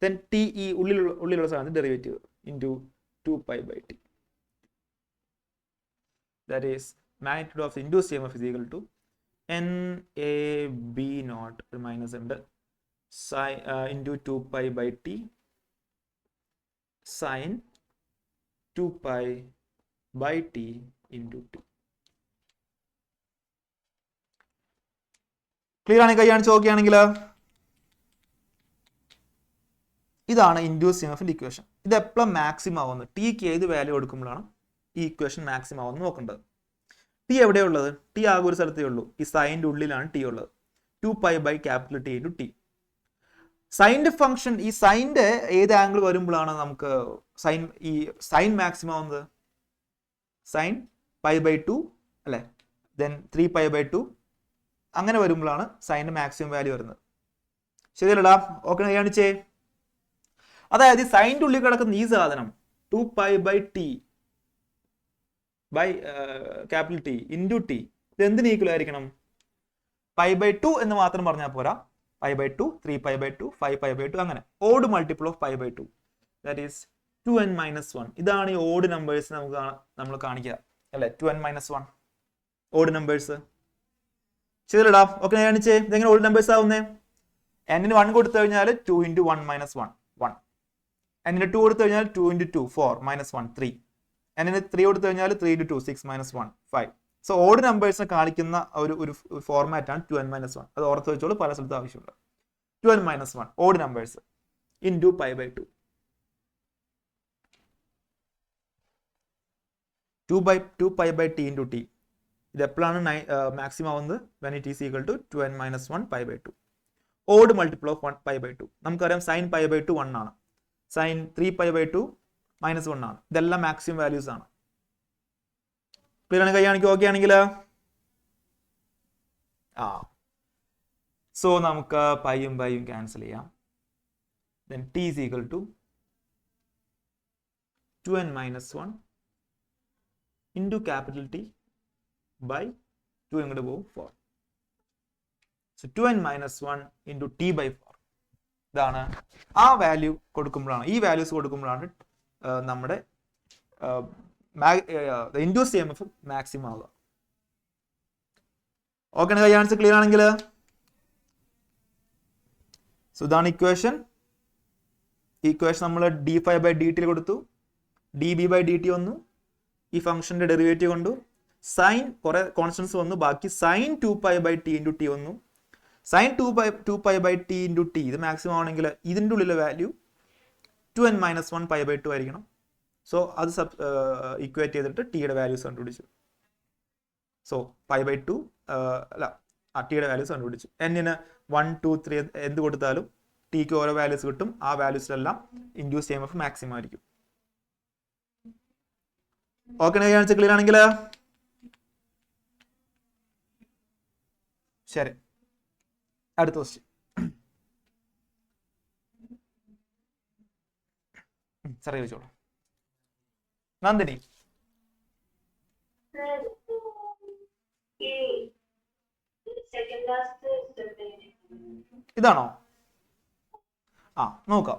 A: then t ഈ ഉള്ളിലുള്ള സാധനം derivative into 2 pi by t. That is magnitude of induced EMF is equal to N A B naught ഒരു minus ഉണ്ട് into 2 pi by t sin 2 pi by t into t. Clear ആണ്? കൈ കാണിച്ച് നോക്കുകയാണെങ്കിൽ ഇതാണ് ഇൻഡ്യൂസ്ഡ് ഇഎംഎഫിന്റെ ഇക്വേഷൻ. ഇത് എപ്പോഴും maximum ആവുന്നത് ടിക്ക് ഏത് വാല്യൂ കൊടുക്കുമ്പോഴാണ് ഈ ഇക്വേഷൻ മാക്സിമം ആവുന്നത് നോക്കേണ്ടത്. ടി എവിടെയുള്ളത്? ടി ആകെ ഒരു സ്ഥലത്തേ ഉള്ളൂ. ഈ സൈൻ്റെ ഉള്ളിലാണ് ടി ഉള്ളത്. 2 pi by capital T into t. സൈൻ്റെ ഫംഗ്ഷൻ, ഈ സൈൻ്റെ ഏത് ആംഗിൾ വരുമ്പോഴാണ് നമുക്ക് സൈൻ മാക്സിമം ആവുന്നത്? സൈൻ പൈ ബൈ 2 അല്ലേ, ദെൻ 3 പൈ ബൈ 2 അങ്ങനെ വരുമ്പോഴാണ് സൈൻ്റെ മാക്സിമം വാല്യൂ വരുന്നത്. ശരിയല്ലടാ? ഓക്കെ കാണിച്ചേ. അതായത് സൈൻ്റെ ഉള്ളിൽ കിടക്കുന്ന ഈ സാധനം 2 pi by t by capital T into t, ഇത് എന്തിന് ഈക്വൽ ആയിരിക്കണം? പൈ ബൈ 2 എന്ന് മാത്രം പറഞ്ഞാൽ പോരാ. Pi by 2, 3 pi by 2, 5 pi by 2 അങ്ങനെ odd multiple of pi by 2, that is 2n minus 1. ഇതാണ് ഈ ഓഡ് നമ്പേഴ്സ് നമ്മൾ കാണിക്കുക അല്ലെ? 2n minus 1 odd numbers. ശരിയല്ലടാ? ഓക്കെ കാണിച്ചേ. ഇതെങ്ങനെ ഓഡ് നമ്പേഴ്സ് ആവുന്നേ? എന്നിന് 1 കൊടുത്തു കഴിഞ്ഞാൽ 2 ഇൻറ്റു 1 മൈനസ് 1 1. എന്നിന് 2 കൊടുത്തു കഴിഞ്ഞാൽ 2 ഇൻറ്റു 2 4 മൈനസ് 1 3. എന്നിന് 3 കൊടുത്തു കഴിഞ്ഞാൽ 3 ഇൻറ്റു 2 6 മൈനസ് 1 5. സോ ഓഡ് നമ്പേഴ്സിനെ കാണിക്കുന്ന ഒരു ഫോർമാറ്റ് ആണ് 2n മൈനസ് 1. അത് ഓർത്ത് വെച്ചോളൂ, പല സ്ഥലത്ത് ആവശ്യമുണ്ട്. 2n minus 1 odd numbers into pi by 2. 2 pi by t into t. ഇത് എപ്പോഴാണ് മാക്സിമം ആവുന്നത്? when it is equal to 2n minus 1 pi by 2. Odd multiple of 1 pi by 2. നമുക്കറിയാം sin pi by 2 1 ആണ്, sin 3 pi by 2 മൈനസ് 1 ആണ്. ഇതെല്ലാം maximum values ആണ്. Clear ആണ്? കൈയാണെങ്കിൽ okay ആണെങ്കിൽ സോ നമുക്ക് പൈയും പൈയും ക്യാൻസൽ ചെയ്യാം. then t is equal to 2n minus 1 into capital T by 2 ഇങ്ങോട്ട് പോകും 4. so 2n minus 1 into t by 4. ഇതാണ് ആ വാല്യൂ കൊടുക്കുമ്പോഴാണ്, ഈ വാല്യൂസ് കൊടുക്കുമ്പോഴാണ് നമ്മുടെ ഇൻഡ്യൂസ് EMF മാക്സിമം ആവുക. ഓക്കെ ആണ്? ആൻസർ ക്ലിയർ ആണെങ്കിൽ സോ ഇതാണ് ഇക്വേഷൻ. ഇക്വേഷൻ നമ്മൾ d5/dt കൊടുത്തു, dB/dt വന്നു, ഈ ഫംഗ്ഷന്റെ ഡെറിവേറ്റീവ് കൊണ്ടു, സൈൻ കുറെ കോൺസ്റ്റൻസ് വന്നു, ബാക്കി sin 2 pi/t into t വന്നു. sin 2 pi/t into t ഇത് മാക്സിമം ആണെങ്കിൽ ഇതിൻ്റെ ഉള്ളിലെ value 2n minus 1 pi by 2 ആയിരിക്കണം. സോ അത് ഇക്വേറ്റ് ചെയ്തിട്ട് ടിയുടെ വാല്യൂസ് കണ്ടുപിടിച്ചു. സോ pi by 2 അല്ല ടിയുടെ വാല്യൂസ് കണ്ടുപിടിച്ചു. എന്നിന് 1 2 3 എന്ത് കൊടുത്താലും ടിക്ക് ഓരോ വാല്യൂസ് കിട്ടും. ആ വാല്യൂസിലെല്ലാം ഇൻഡ്യൂസ് EMF മാക്സിമം ആയിരിക്കും. ഓക്കെ ആണ്? ക്ലിയർ ആണെങ്കിൽ ശരി, അടുത്ത ക്വസ്റ്റ്യൻ. സാറേ ചോദിച്ചോളൂ. നന്ദിനി, ഇതാണോ? നോക്കാം.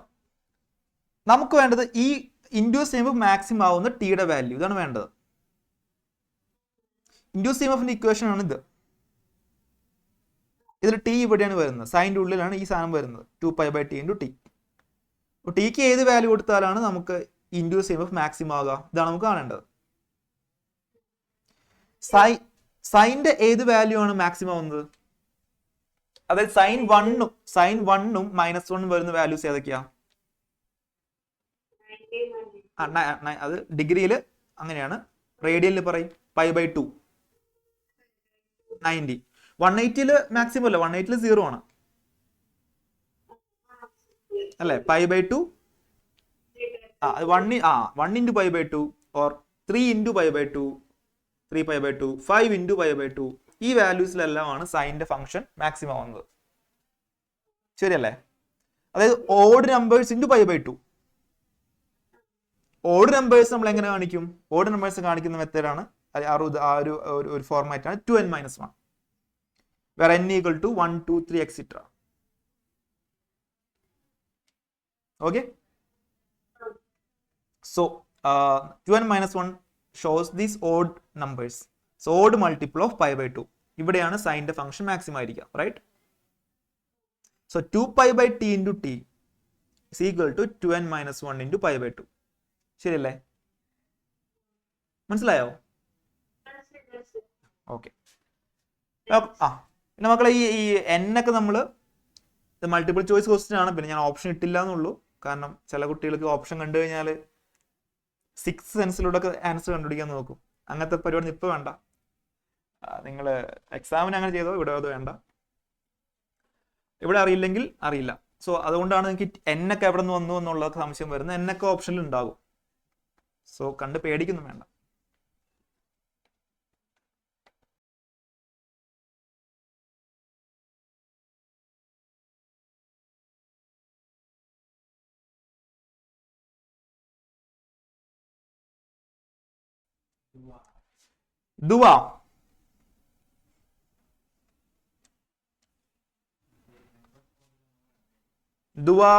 A: നമുക്ക് വേണ്ടത് ഈ ഇൻഡ്യൂസ് EMF മാക്സിമം ആവുന്ന ടിയുടെ വാല്യൂ, ഇതാണ് വേണ്ടത്. ഇൻഡ്യൂസ് EMFന്റെ ഇക്വേഷൻ ആണ് ഇത്. ഇതിൽ ടി ഇവിടെയാണ് വരുന്നത്, സൈൻ്റെ ഉള്ളിലാണ് ഈ സാധനം വരുന്നത്, 2 pi/t into t. ടിക്ക് ഏത് വാല്യൂ കൊടുത്താലാണ് നമുക്ക് ഇൻഡ്യൂസ് EMF മാക്സിമം ആവുക? ഇതാണ് നമുക്ക് കാണേണ്ടത്. സൈൻ്റെ ഏത് വാല്യൂ ആണ് മാക്സിമം ആവുന്നത്? അതായത് sin 1 -1 വരുന്ന വാല്യൂസ് ഏതൊക്കെയാ? അത് ഡിഗ്രിയിൽ അങ്ങനെയാണ്, റേഡിയനിൽ പറയും pi/2 90. 180 മാക്സിമം അല്ല, 180 0 ആണ് അല്ലെ? pi/2 1 into pi/2 or 3 into pi/2, 3 pi/2, 5 into pi/2. ഈ വാല്യൂസിലെല്ലാമാണ് സൈൻ്റെ ഫംഗ്ഷൻ മാക്സിമം ആവുന്നത്. ശരിയല്ലേ? അതായത് odd numbers into pi/2. Odd numbers നമ്മൾ എങ്ങനെ കാണിക്കും? ഓഡ് നമ്പേഴ്സ് കാണിക്കുന്ന മെത്തേഡാണ് ഒരു ഫോർമാറ്റാണ് 2n minus 1, where n equal to 1 2 3 etc. Okay, so 2n minus 1 shows these odd numbers. So odd multiple of pi/2. ഇവിടെയാണ് സൈൻ്റെ ഫംഗ്ഷൻ മാക്സിമം ആയിരിക്കുക, right? So 2 pi/t into t is equal to 2n minus 1 into pi/2. ശരിയല്ലേ? മനസ്സിലായോ? Okay. പിന്നെ മക്കളെ ഈ എന്നൊക്കെ നമ്മൾ multiple choice question ആണ്. പിന്നെ ഞാൻ ഓപ്ഷൻ ഇട്ടില്ല എന്നുള്ളൂ, കാരണം ചില കുട്ടികൾക്ക് ഓപ്ഷൻ കണ്ടു കഴിഞ്ഞാൽ 6th സെൻസിലൂടെ ഒക്കെ ആൻസർ കണ്ടുപിടിക്കാൻ നോക്കും. അങ്ങനത്തെ പരിപാടി ഇപ്പോൾ വേണ്ട. നിങ്ങൾ എക്സാമിന് അങ്ങനെ ചെയ്തോ, ഇവിടെ അത് വേണ്ട. ഇവിടെ അറിയില്ലെങ്കിൽ അറിയില്ല. സോ അതുകൊണ്ടാണ് നിങ്ങൾക്ക് എന്നൊക്കെ എവിടെ നിന്ന് വന്നു എന്നുള്ള സംശയം വരുന്നത്. എന്നൊക്കെ ഓപ്ഷനിൽ ഉണ്ടാകും. സോ കണ്ട് പേടിക്കൊന്നും വേണ്ട. ദുആ ദുആ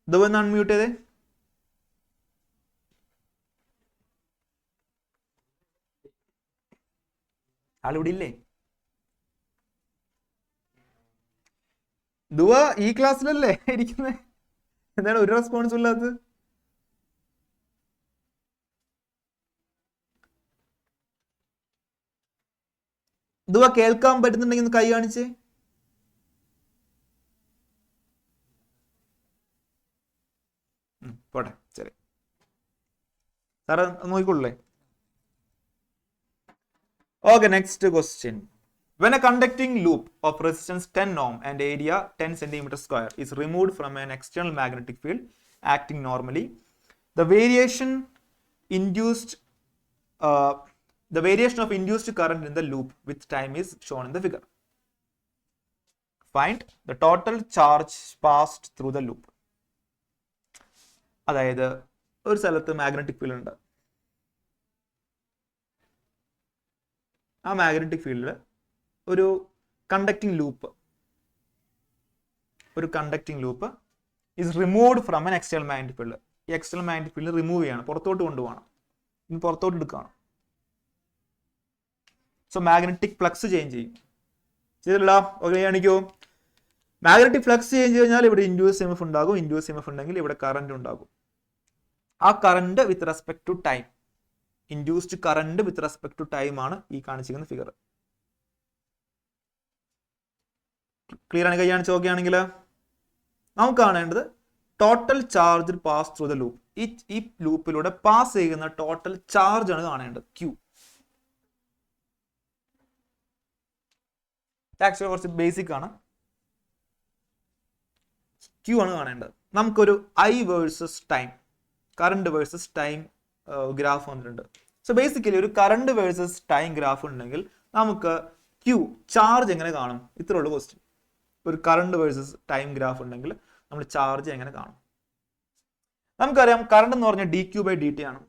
A: ദുആ ഒന്ന് അൺമ്യൂട്ട് ചെയ്തേ. ആളിവിടെ ഇല്ലേ? ദുആ ഈ ക്ലാസ്സിലല്ലേ ഇരിക്കുന്നത്? എന്താണ് ഒരു റെസ്പോൺസും ഇല്ലാത്തത്? ദുആ കേൾക്കാൻ പറ്റുന്നുണ്ടെങ്കിൽ ഒന്ന് കൈ കാണിച്ചേ. പോട്ടെ, ശരി. Sir നോക്കിക്കൊള്ളേ. Okay, next question. When a conducting loop of resistance 10 ohm and area 10 centimeter square is removed from an external magnetic field acting normally, the variation induced the variation of induced current in the loop with time is shown in the figure. Find the total charge passed through the loop. അതായത് ഒരു സ്ഥലത്ത് magnetic field ഉണ്ട്. ആ magnetic ഫീൽഡിൽ ഒരു conducting loop is removed from an external magnetic field. ഈ external magnetic field remove ചെയ്യണം, പുറത്തോട്ട് കൊണ്ടുപോകണം, പുറത്തോട്ട് എടുക്കുകയാണ്. സോ മാഗ്നറ്റിക് ഫ്ലക്സ് ചേഞ്ച് ചെയ്യും. ചെയ്തില്ല? ഓക്കെ, കാണിക്കോ. മാഗ്നറ്റിക് ഫ്ലക്സ് ചേഞ്ച് കഴിഞ്ഞാൽ ഇവിടെ ഇൻഡ്യൂസ് എംഎഫ് ഉണ്ടാകും. ഇൻഡ്യൂസ് എംഎഫ് ഉണ്ടെങ്കിൽ ഇവിടെ കറന്റ് ഉണ്ടാകും. ആ current with respect to time, induced current with respect to time ആണ് ഈ കാണിച്ചിരിക്കുന്ന ഫിഗർ. ക്ലിയർ ആണ്? കൈയാണ് ചോദിക്കുകയാണെങ്കിൽ നമുക്ക് കാണേണ്ടത് total charge pass through the loop. ഈ ലൂപ്പിലൂടെ പാസ് ചെയ്യുന്ന ടോട്ടൽ ചാർജ് ആണ് കാണേണ്ടത്, ക്യൂ. ആക്ച്വലി കുറച്ച് ബേസിക് ആണ്. ക്യൂ ആണ് കാണേണ്ടത്. നമുക്കൊരു I versus time, current versus time graph വന്നിട്ടുണ്ട്. സോ ബേസിക്കലി ഒരു കറണ്ട് വേഴ്സസ് ടൈം ഗ്രാഫ് ഉണ്ടെങ്കിൽ നമുക്ക് ക്യൂ, ചാർജ് എങ്ങനെ കാണും? ഇത്രേ ഉള്ളൂ ക്വസ്റ്റ്യൻ. ഒരു കറണ്ട് വേഴ്സസ് ടൈം ഗ്രാഫ് ഉണ്ടെങ്കിൽ നമ്മൾ ചാർജ് എങ്ങനെ കാണും? നമുക്കറിയാം കറണ്ട് എന്ന് പറഞ്ഞാൽ dq/dt ആണ്,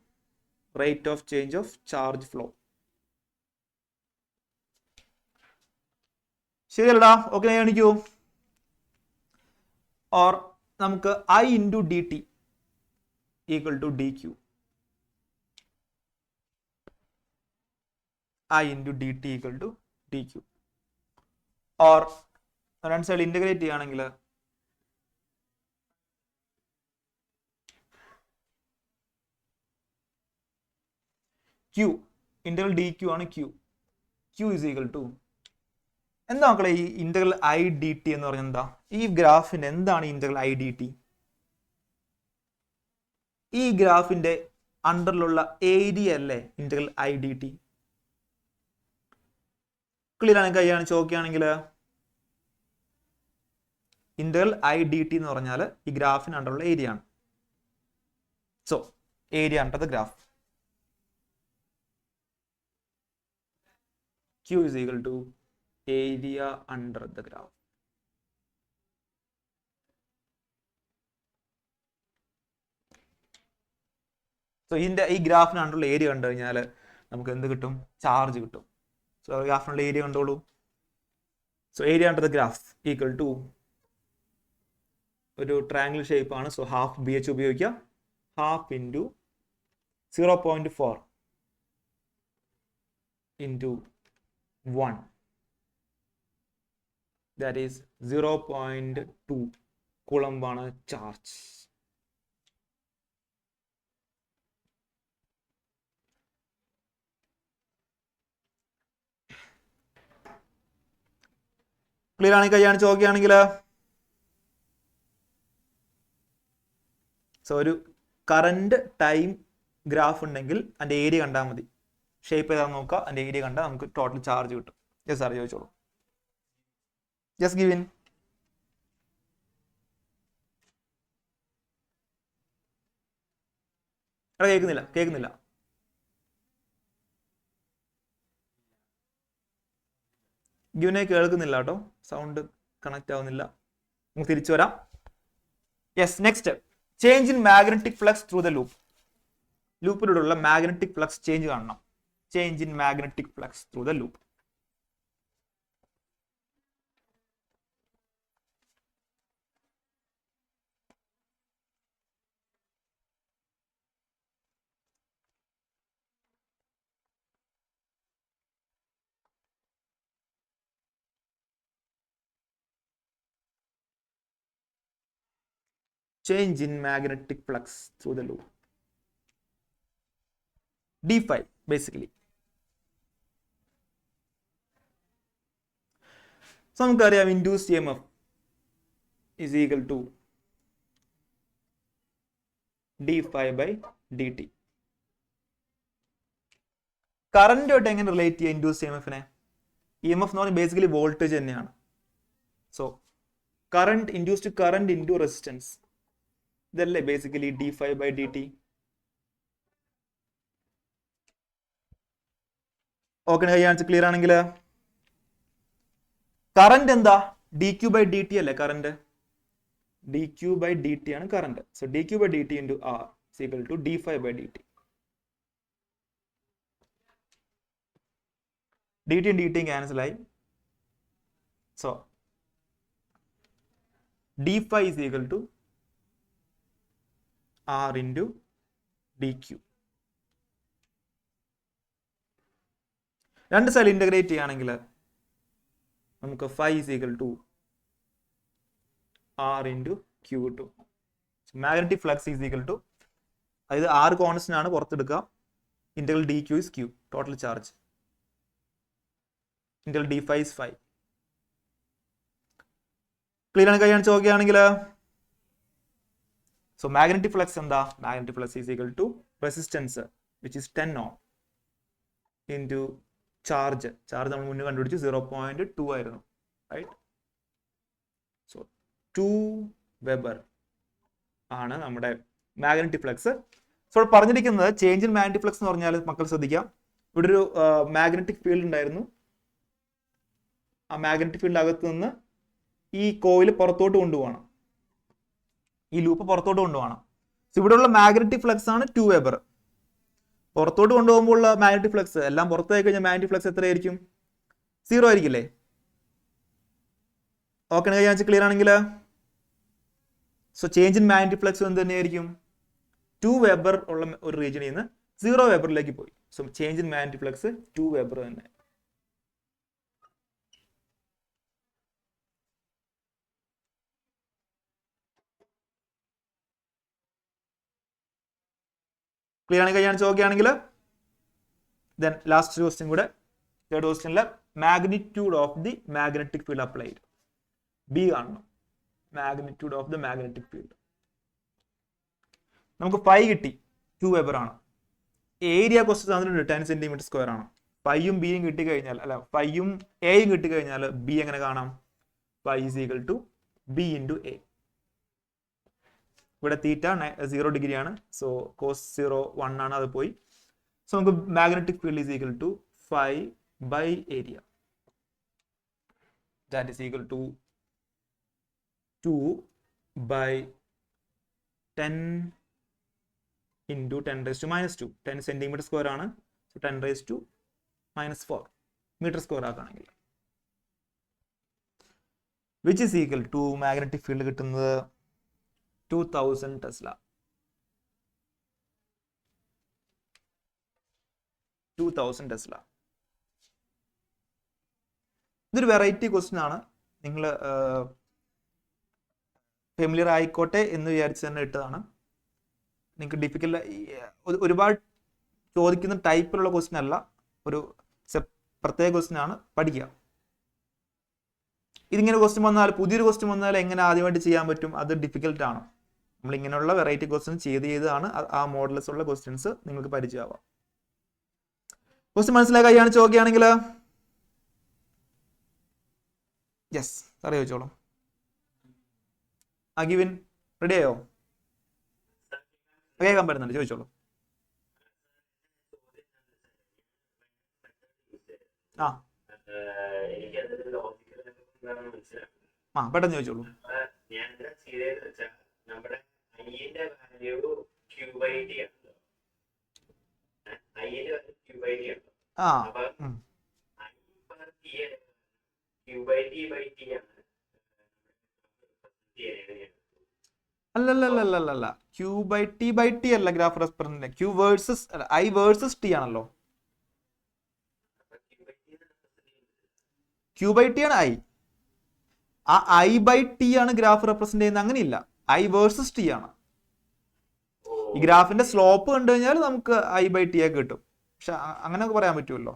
A: rate of change of charge flow. ശരിയല്ലടാ? ഓക്കെ, കാണിക്കൂ. ഓർ നമുക്ക് I into dt equal to dq. I into dt equal to dq. Or രണ്ട് സൈഡ് ഇന്റഗ്രേറ്റ് ചെയ്യുകയാണെങ്കിൽ q, ഇന്റഗ്രൽ dq ആണ് q. q is equal to എന്താ മക്കളെ ഈ integral I dt എന്ന് പറഞ്ഞാൽ എന്താ? ഈ ഗ്രാഫിന്റെ എന്താണ് ഇന്റഗ്രൽ I dt? ഈ ഗ്രാഫിന്റെ അണ്ടറിലുള്ള ഏരിയ അല്ലേ ഇന്റഗ്രൽ I dt? ക്ലിയർ ആണ്? കൈയാണ് ചോദിക്കുകയാണെങ്കിൽ ഇന്റഗ്രൽ I dt എന്ന് പറഞ്ഞാൽ ഈ ഗ്രാഫിന് അണ്ടറുള്ള ഏരിയ ആണ്. So area under the graph Q is equal to area under the graph. So ഈ ഗ്രാഫിന് അണ്ടറുള്ള ഏരിയ കണ്ടു കഴിഞ്ഞാൽ നമുക്ക് എന്ത് കിട്ടും? ചാർജ് കിട്ടും. സോ ഗ്രാഫിനുള്ള ഏരിയ കണ്ടോളൂ. So area under the graph equal to ഒരു ട്രയാങ്കിൾ ഷേപ്പ് ആണ്. സോ ഹാഫ് BH ഉപയോഗിക്കുക. Half into 0.4 into 1, that is 0.2 coulomb ആണ് ചാർജ്. ക്ലിയർ ആണ്? കൈയാണ് ചോദിക്കുകയാണെങ്കിൽ സോ ഒരു കറണ്ട് ടൈം ഗ്രാഫ് ഉണ്ടെങ്കിൽ അതിന്റെ ഏരിയ കണ്ടാൽ മതി. ഷേപ്പ് ചെയ്താൽ നോക്കുക, അതിന്റെ ഏരിയ കണ്ടാൽ നമുക്ക് ടോട്ടൽ ചാർജ് കിട്ടും. യെസ് സാർ, ചോദിച്ചോളൂ. Just give in. കേൾക്കുന്നില്ല. ഗിവിനെ കേൾക്കുന്നില്ല കേട്ടോ, സൗണ്ട് കണക്ട് ആവുന്നില്ല. നമുക്ക് തിരിച്ചു വരാം. Yes, next change in magnetic flux through the loop. ലൂപ്പിലൂടെയുള്ള മാഗ്നറ്റിക് ഫ്ലക്സ് ചേഞ്ച് കാണണം. Change in magnetic flux through the loop. Change in magnetic flux through the loop. d phi basically. So നമുക്കറിയാം induced EMF is equal to d phi by dt. കറന്റുമായിട്ട് എങ്ങനെ relate ചെയ്യുക induce EMF-നെ? EMF എന്ന് പറഞ്ഞാൽ basically voltage തന്നെയാണ്. So current induced current into resistance, ഇതല്ലേ basically d∅dt. Okay, answer clear ആണെങ്കിൽ കറന്റ് എന്താ? dq/dt അല്ലേ കറന്റ്? dq/dt ആണ് current. So dq/dt into R is equal to d∅dt. dt dt cancel ആയി. So d∅ is equal to R into dq. രണ്ട് side integrate ചെയ്യുകയാണെങ്കിൽ നമുക്ക് phi is equal to R into Q കിട്ടും. Magnetic flux is equal to, അതായത് R constant ആണ് പുറത്തെടുക്കുക, integral dq is q, total charge, integral d∅ is phi. Clear ആണ് കഴിയാൻ ചോദിക്കുകയാണെങ്കിൽ സോ മാഗ്നറ്റിക് ഫ്ലക്സ് എന്താ? Magnetic flux is equal to resistance which is 10 ohm into charge. Charge നമ്മൾ മുന്നേ കണ്ടുപിടിച്ചു 0.2 ആയിരുന്നു, റൈറ്റ്? സോ 2 വെബർ ആണ് നമ്മുടെ മാഗ്നറ്റിക് ഫ്ലക്സ്. സോ പറഞ്ഞിരിക്കുന്നത് ചേഞ്ച് ഇൻ മാഗ്നറ്റിക് ഫ്ലക്സ് എന്ന് പറഞ്ഞാൽ മക്കൾ ശ്രദ്ധിക്കാം, ഇവിടെ ഒരു മാഗ്നറ്റിക് ഫീൽഡ് ഉണ്ടായിരുന്നു. ആ മാഗ്നറ്റിക് ഫീൽഡ് അകത്ത് നിന്ന് ഈ കോയിൽ പുറത്തോട്ട് കൊണ്ടുപോകണം, ഈ ലൂപ്പ് പുറത്തോട്ട് കൊണ്ടുപോകണം. സോ ഇവിടെയുള്ള മാഗ്നറ്റിക് ഫ്ലക്സ് ആണ് 2 വെബർ. പുറത്തോട്ട് കൊണ്ടുപോകുമ്പോൾ ഉള്ള മാഗ്നറ്റിക് ഫ്ലക്സ് എല്ലാം പുറത്തായി കഴിഞ്ഞാൽ മാഗ്നറ്റിക് ഫ്ലക്സ് എത്രയായിരിക്കും? 0 ആയിരിക്കില്ലേ? ഓക്കെ, കഴിയാൻ ക്ലിയർ ആണെങ്കിൽ so change in magnetic flux എന്ത് തന്നെയായിരിക്കും? 2 വെബർ ഉള്ള ഒരു റീജിയനിൽ നിന്ന് 0 വെബറിലേക്ക് പോയി. So change in magnetic flux 2 weber തന്നെ. ക്ലിയർ ആണ് കഴിയാൻ ചോദിക്കുകയാണെങ്കിൽ ദെൻ ലാസ്റ്റ് ക്വസ്റ്റ്യൻ കൂടെ, തേർഡ് ക്വസ്റ്റ്യനിലെ magnitude of the magnetic field applied, B കാണണം. Magnitude of the magnetic field നമുക്ക് phi കിട്ടി, 2 വെബർ ആണ്. ഏരിയ ക്വസ്റ്റ്യൻ തന്നിട്ടുണ്ട് 10 cm² ആണ്. ഫൈയും ബിയും കിട്ടിക്കഴിഞ്ഞാൽ, അല്ല ഫൈയും എയും കിട്ടിക്കഴിഞ്ഞാൽ ബി എങ്ങനെ കാണാം? phi is equal to b into a. ഇവിടെ തീറ്റ 0 ഡിഗ്രി ആണ്, സോ cos 0 1 ആണ്, അത് പോയി. സോ നമുക്ക് magnetic field is equal to phi by area, that is equal to 2 by 10 into 10 raised to minus 2. 10 cm² ആണ്, so 10 raised to minus 4 m² ആക്കുകയാണെങ്കിൽ which is equal to magnetic field കിട്ടുന്നത് 2000 tesla. 2000 tesla. ഇതൊരു variety question ആണ്. നിങ്ങൾ familiar ആയിക്കോട്ടെ എന്ന് വിചാരിച്ച് തന്നെ ഇട്ടതാണ്. നിങ്ങൾക്ക് ഡിഫിക്കൽട്ട് ഒരുപാട് ചോദിക്കുന്ന ടൈപ്പിലുള്ള ക്വസ്റ്റ്യൻ അല്ല, ഒരു പ്രത്യേക ക്വസ്റ്റ്യൻ ആണ്, പഠിക്കുക. ഇതിങ്ങനെ ക്വസ്റ്റ്യൻ വന്നാൽ, പുതിയൊരു ക്വസ്റ്റ്യൻ വന്നാൽ എങ്ങനെ ആദ്യമായിട്ട് ചെയ്യാൻ പറ്റും? അത് ഡിഫിക്കൽട്ട് ആണ്. നമ്മൾ ഇങ്ങനെയുള്ള വെറൈറ്റി ക്വസ്റ്റ്യൻ ചെയ്താണ് ആ മോഡൽസ് ഉള്ള ക്വസ്റ്റ്യൻസ് നിങ്ങൾക്ക് പരിചയമാവാം. ക്വസ്റ്റ്യൻ മനസ്സിലാക്കുകയാണ് ചോദിക്കുകയാണെങ്കിൽ യെസ് സാറേ ചോദിച്ചോളൂ. അഗിവിൻ റെഡി ആയോ? കേൾക്കാൻ പറ്റുന്നുണ്ട്, ചോദിച്ചോളൂ. ആ പെട്ടെന്ന് ചോദിച്ചോളൂ. ആ അല്ലല്ല Q/T/T അല്ല ഗ്രാഫ് റെസ്പെറന്റ്. Q versus I versus T ആണല്ലോ. Q/T ആണ് I. ആ I/T ആണ് ഗ്രാഫ് റെപ്രസെന്റ് ചെയ്യുന്നത്. അങ്ങനെയില്ല, I വേഴ്സസ് T ആണ്. ഈ ഗ്രാഫിന്റെ സ്ലോപ്പ് കണ്ടു കഴിഞ്ഞാൽ നമുക്ക് I/T ഒക്കെ കിട്ടും. പക്ഷെ അങ്ങനെയൊക്കെ പറയാൻ പറ്റുമല്ലോ.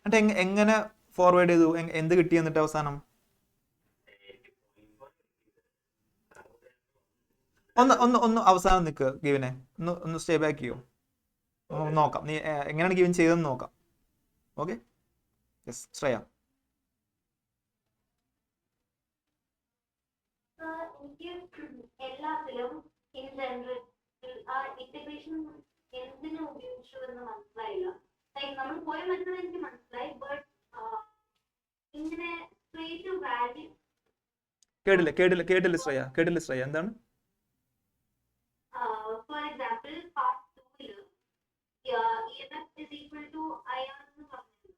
A: എന്നിട്ട് എങ്ങനെ ഫോർവേഡ് ചെയ്തു? എന്ത് കിട്ടി എന്നിട്ട് അവസാനം? ഒന്ന് അവസാനം നിൽക്കുക ഗിവിനെ ഒന്ന് സ്റ്റേ ബാക്ക് ചെയ്യോ, നോക്കാം നീ എങ്ങനെയാണ് ഗിവൻ ചെയ്തതെന്ന് നോക്കാം. Okay, yes Shreya.
B: എല്ലാത്തിലും ഇൻ ജനറൽ ആ ഇന്റഗ്രേഷൻ എന്തിനു ഉപയോഗിച്ചു എന്ന് മനസ്സിലായില്ല. നമ്മൾ പോയ മെത്തേഡ് എനിക്ക് മനസ്സിലായി, ബട്ട് ഇങ്ങനെ സ്ട്രേറ്റ് വാല്യൂ
A: കേട്ടില്ല ശ്രേയ എന്താണ്?
B: For example part 2 EMF is equal to IR എന്ന് പറഞ്ഞു.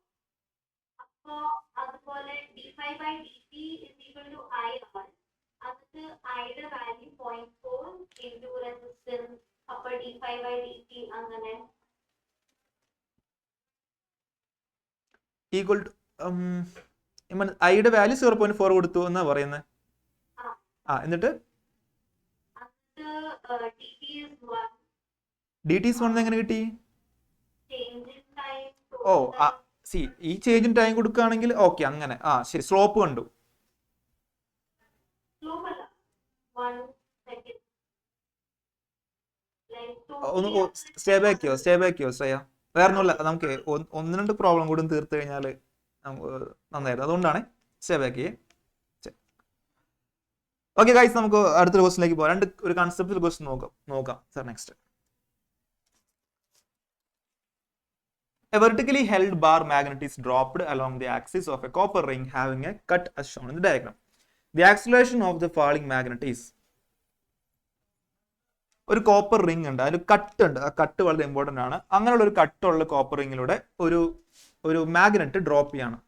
B: അപ്പോ അതുപോലെ d5/dt is equal to IR. അതിന് ഐയുടെ വാല്യൂ 0.4 into resistance. അപ്പൊ d5/dt അങ്ങനെ
A: ഈക്വൽ ടു ഐയുടെ വാല്യൂ 0.4 കൊടുത്തു എന്നാ പറയുന്നത്. എന്നിട്ട് dt=1 എങ്ങനെ കിട്ടി? ഓ സി ഈ ചേഞ്ച് ഇൻ ടൈം കൊടുക്കുകയാണെങ്കിൽ ഓക്കെ അങ്ങനെ ശരി, സ്ലോപ്പ് കണ്ടു. ഒന്ന് സ്റ്റേ ബാക്ക് ചെയ്യോ ശ്രേയ? വേറെ ഒന്നുമില്ല, നമുക്ക് 1-2 പ്രോബ്ലം കൂടി തീർത്ത് കഴിഞ്ഞാൽ നന്നായിരുന്നു, അതുകൊണ്ടാണ് സ്റ്റേ ബാക്ക് ചെയ്യേ. ഓക്കെ ഗൈസ്, നമുക്ക് അടുത്തൊരു ക്വസ്റ്റിലേക്ക് പോകാം. ഒരു കൺസെപ്റ്റൽ ക്വസ്റ്റ്യൻ നോക്കാം sir. Next, a vertically held bar magnet is dropped along the axis of a copper ring having a cut as shown in the diagram. The acceleration of the falling magnet is. ഒരു copper ring ഉണ്ട്, അതിൽ cut ഉണ്ട്. ആ cut വളരെ important ആണ്. അങ്ങനെയുള്ള ഒരു കട്ടുള്ള copper റിങ്ങിലൂടെ ഒരു മാഗ്നറ്റ് ഡ്രോപ്പ് ചെയ്യാണ്.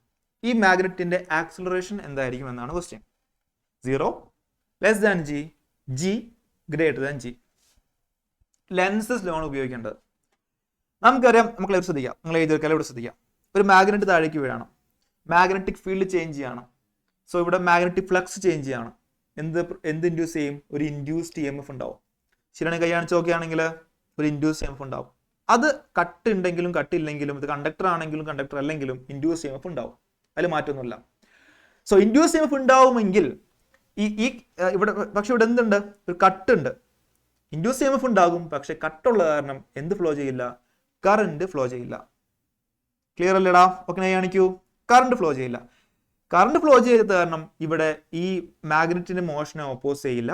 A: ഈ മാഗ്നറ്റിന്റെ ആക്സിലറേഷൻ എന്തായിരിക്കും എന്നാണ് question. 0 less than g, g greater than g. Lenz's law ഉപയോഗിക്കേണ്ടത് നമുക്കറിയാം. നമുക്ക് ശ്രദ്ധിക്കാം, നിങ്ങൾ എഴുതിയെടുക്കാൻ ഇവിടെ ശ്രദ്ധിക്കാം. ഒരു മാഗ്നറ്റ് താഴേക്ക് വീഴാണ്, മാഗ്നറ്റിക് ഫീൽഡ് ചേഞ്ച് ചെയ്യണം. സോ ഇവിടെ മാഗ്നറ്റിക് ഫ്ലക്സ് ചേഞ്ച് ചെയ്യണം. എന്ത് ഇൻഡ്യൂസ് ചെയ്യും? ഒരു ഇൻഡ്യൂസ്ഡ് EMF ഉണ്ടാവും. ശരിയാണ്, കൈ കാണിച്ച് നോക്കുകയാണെങ്കിൽ ഒരു ഇൻഡ്യൂസ് EMF ഉണ്ടാവും. അത് കട്ട് ഉണ്ടെങ്കിലും കട്ടില്ലെങ്കിലും, ഇത് കണ്ടക്ടർ ആണെങ്കിലും കണ്ടക്ടർ അല്ലെങ്കിലും ഇൻഡ്യൂസ് EMF ഉണ്ടാവും, അതിൽ മാറ്റമൊന്നുമില്ല. സോ ഇൻഡ്യൂസ് EMF ഉണ്ടാവുമെങ്കിൽ ഇവിടെ പക്ഷെ ഇവിടെ എന്തുണ്ട്? ഒരു കട്ട് ഉണ്ട്. ഇൻഡ്യൂസ് EMF ഉണ്ടാകും, പക്ഷെ കട്ടുള്ള കാരണം എന്ത് ഫ്ലോ ചെയ്യില്ല? കറന്റ് ഫ്ലോ ചെയ്യില്ല. ക്ലിയർ അല്ലേടാ? ഓക്കെ, കാണിക്കൂ. കറന്റ് ഫ്ലോ ചെയ്യില്ല. കറന്റ് ഫ്ലോ ചെയ്തത് കാരണം ഇവിടെ ഈ മാഗ്നറ്റിന്റെ മോഷനെ ഓപ്പോസ് ചെയ്യില്ല.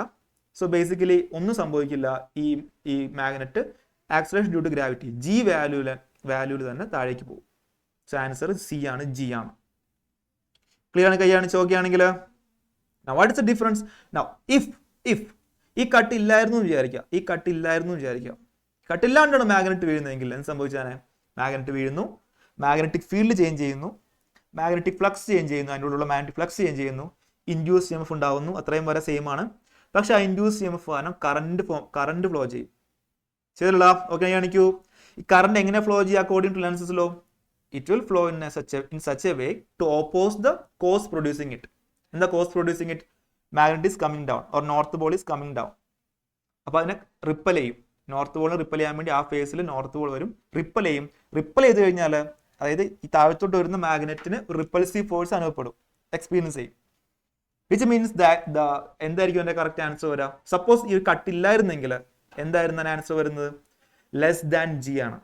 A: സോ ബേസിക്കലി ഒന്നും സംഭവിക്കില്ല. ഈ magnet acceleration due to gravity g വാല്യൂല് തന്നെ താഴേക്ക് പോകും. സോ ആൻസർ സി ആണ്, ജി ആണ്. ക്ലിയർ ആണ്? കൈ കാണിച്ച് നോക്കുകയാണെങ്കിൽ what is the difference? Now if ഈ കട്ട് ഇല്ലായിരുന്നു വിചാരിക്കുക, കട്ടില്ലാണ്ടാണ് മാഗ്നറ്റ് വീഴുന്നതെങ്കിൽ എന്ത് സംഭവിച്ചാണ്? മാഗ്നറ്റ് വീഴുന്നു, മാഗ്നറ്റിക് ഫീൽഡ് ചേഞ്ച് ചെയ്യുന്നു, മാഗ്നറ്റിക് ഫ്ലക്സ് ചേഞ്ച് ചെയ്യുന്നു, അതിൻ്റെ ഉള്ളിലുള്ള മാഗ്നറ്റിക് ഫ്ലക്സ് ചേഞ്ച് ചെയ്യുന്നു, ഇൻഡ്യൂസ് EMF ഉണ്ടാവുന്നു. അത്രയും വരെ സെയിം ആണ്. പക്ഷെ ആ ഇൻഡ്യൂസ് EMF കാരണം കറന്റ് ഫ്ലോ ചെയ്യും. ശരിയല്ല? ഓക്കെ, കാണിക്കൂ. ഈ കറന്റ് എങ്ങനെ ഫ്ലോ ചെയ്യുക? According to Lenz's law, it will flow in such a way to oppose the cause producing it. എന്താ cause producing it? Magnet is coming down or north pole is coming down. അപ്പൊ അതിനെ ripple ചെയ്യും. North പോളിനെ ripple ചെയ്യാൻ വേണ്ടി ആ ഫേസിൽ north Paul വരും, ripple ചെയ്യും. റിപ്പൽ ചെയ്ത് കഴിഞ്ഞാൽ അതായത് ഈ താഴത്തോട്ട് വരുന്ന മാഗ്നറ്റിന് റിപ്പൾസീവ് ഫോഴ്സ് അനുഭവപ്പെടും, എക്സ്പീരിയൻസ് ചെയ്യും. വിച്ച് മീൻസ് എന്തായിരിക്കും എൻ്റെ കറക്റ്റ് ആൻസർ വരാം? സപ്പോസ് ഈ കട്ടില്ലായിരുന്നെങ്കിൽ എന്തായിരുന്നു ആൻസർ വരുന്നത്? ലെസ് ദാൻ ജി ആണ്.